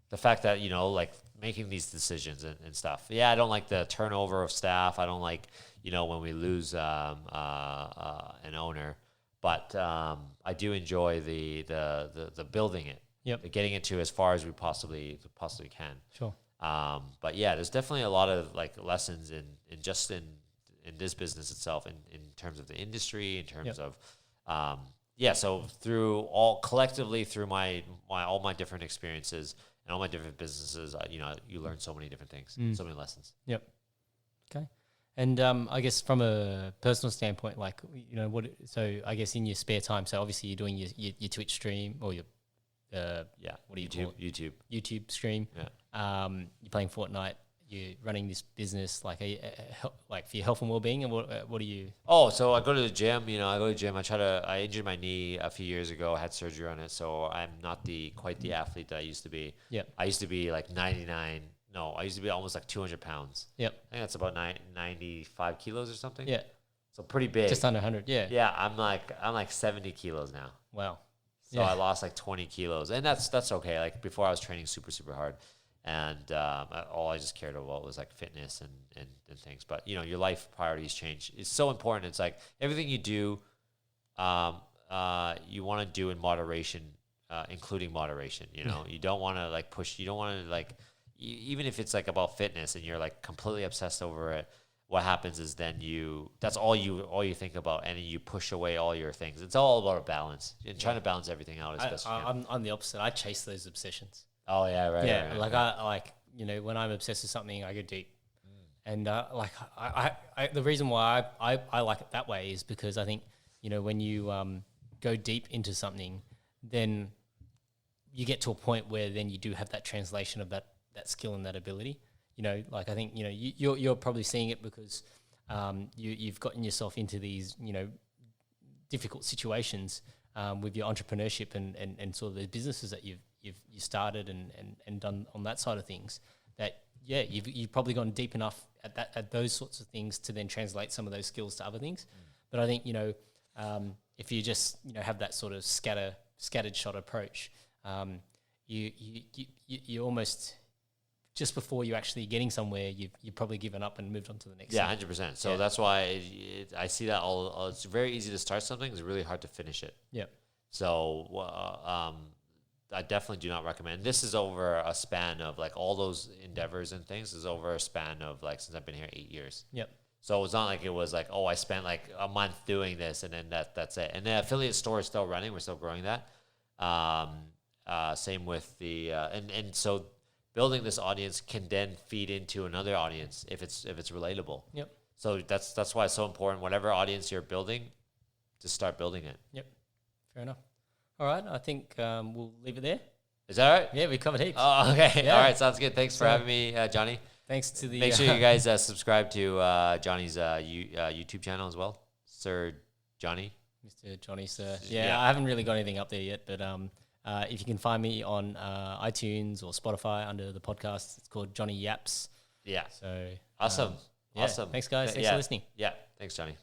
The fact that like making these decisions and stuff. Yeah, I don't like the turnover of staff. I don't like when we lose an owner. But I do enjoy the building it. Yep. Getting it to as far as we possibly can. Sure. But yeah, there's definitely a lot of like lessons in in this business itself, in terms of the industry, in terms of so through collectively through all my different experiences and all my different businesses, you learn so many different things, so many lessons. Yep. Okay. And I guess from a personal standpoint, like so I guess in your spare time, so obviously you're doing your Twitch stream or your what do you call it? YouTube stream. Yeah. You're playing Fortnite. You're running this business, like like for your health and well-being, and what do you? Oh, so I go to the gym. I go to the gym. I injured my knee a few years ago. I had surgery on it, so I'm not quite the athlete that I used to be. Yeah. I used to be like 99. No, I used to be almost like 200 pounds. Yep. I think that's about 95 kilos or something. Yeah. So pretty big. Just under 100, yeah. Yeah, I'm like 70 kilos now. Wow. So I lost like 20 kilos, and that's okay. Like before, I was training super hard, and all I just cared about was like fitness and things. But you know, your life priorities change. It's so important. It's like everything you do, you want to do in moderation, including moderation. You know, you don't want to like push. You don't want to like even if it's like about fitness and you're like completely obsessed over it. What happens is then that's all you think about, and then you push away all your things. It's all about a balance and trying to balance everything out as best you can. I'm the opposite. I chase those obsessions. Oh yeah, right. Yeah, right, like right. I like, you know, when I'm obsessed with something, I go deep. And like I the reason why I like it that way is because I think, you know, when you go deep into something, then you get to a point where then you do have that translation of that skill and that ability. You know, like I think, you know, you're probably seeing it because you've gotten yourself into these, you know, difficult situations with your entrepreneurship and sort of the businesses that you started and done on that side of things. That you've probably gone deep enough at those sorts of things to then translate some of those skills to other things. But I think, you know, if you just, you know, have that sort of scattered shot approach, you almost, just before you actually getting somewhere, you've probably given up and moved on to the next. Yeah, 100%. So that's why I see that all. It's very easy to start something. It's really hard to finish it. Yeah. So I definitely do not recommend. This is over a span of like all those endeavors and things is over a span of like since I've been here 8 years. Yep. So it's not like it was like, oh, I spent like a month doing this and then that's it. And the affiliate store is still running. We're still growing that. Same with the and so building this audience can then feed into another audience if it's relatable. Yep. So that's why it's so important. Whatever audience you're building, just start building it. Yep. Fair enough. All right. I think we'll leave it there. Is that all right? Yeah, we covered heaps. Oh, okay. Yeah. All right. Sounds good. Thanks for having me, Johnny. Thanks to the. Make sure you guys subscribe to Johnny's YouTube channel as well, Sir Johnny. Mr. Johnny, sir. Yeah, I haven't really got anything up there yet, but if you can find me on iTunes or Spotify under the podcast, it's called Johnny Yaps. Yeah. So awesome. Awesome. Thanks, guys. Thanks for listening. Yeah. Thanks, Johnny.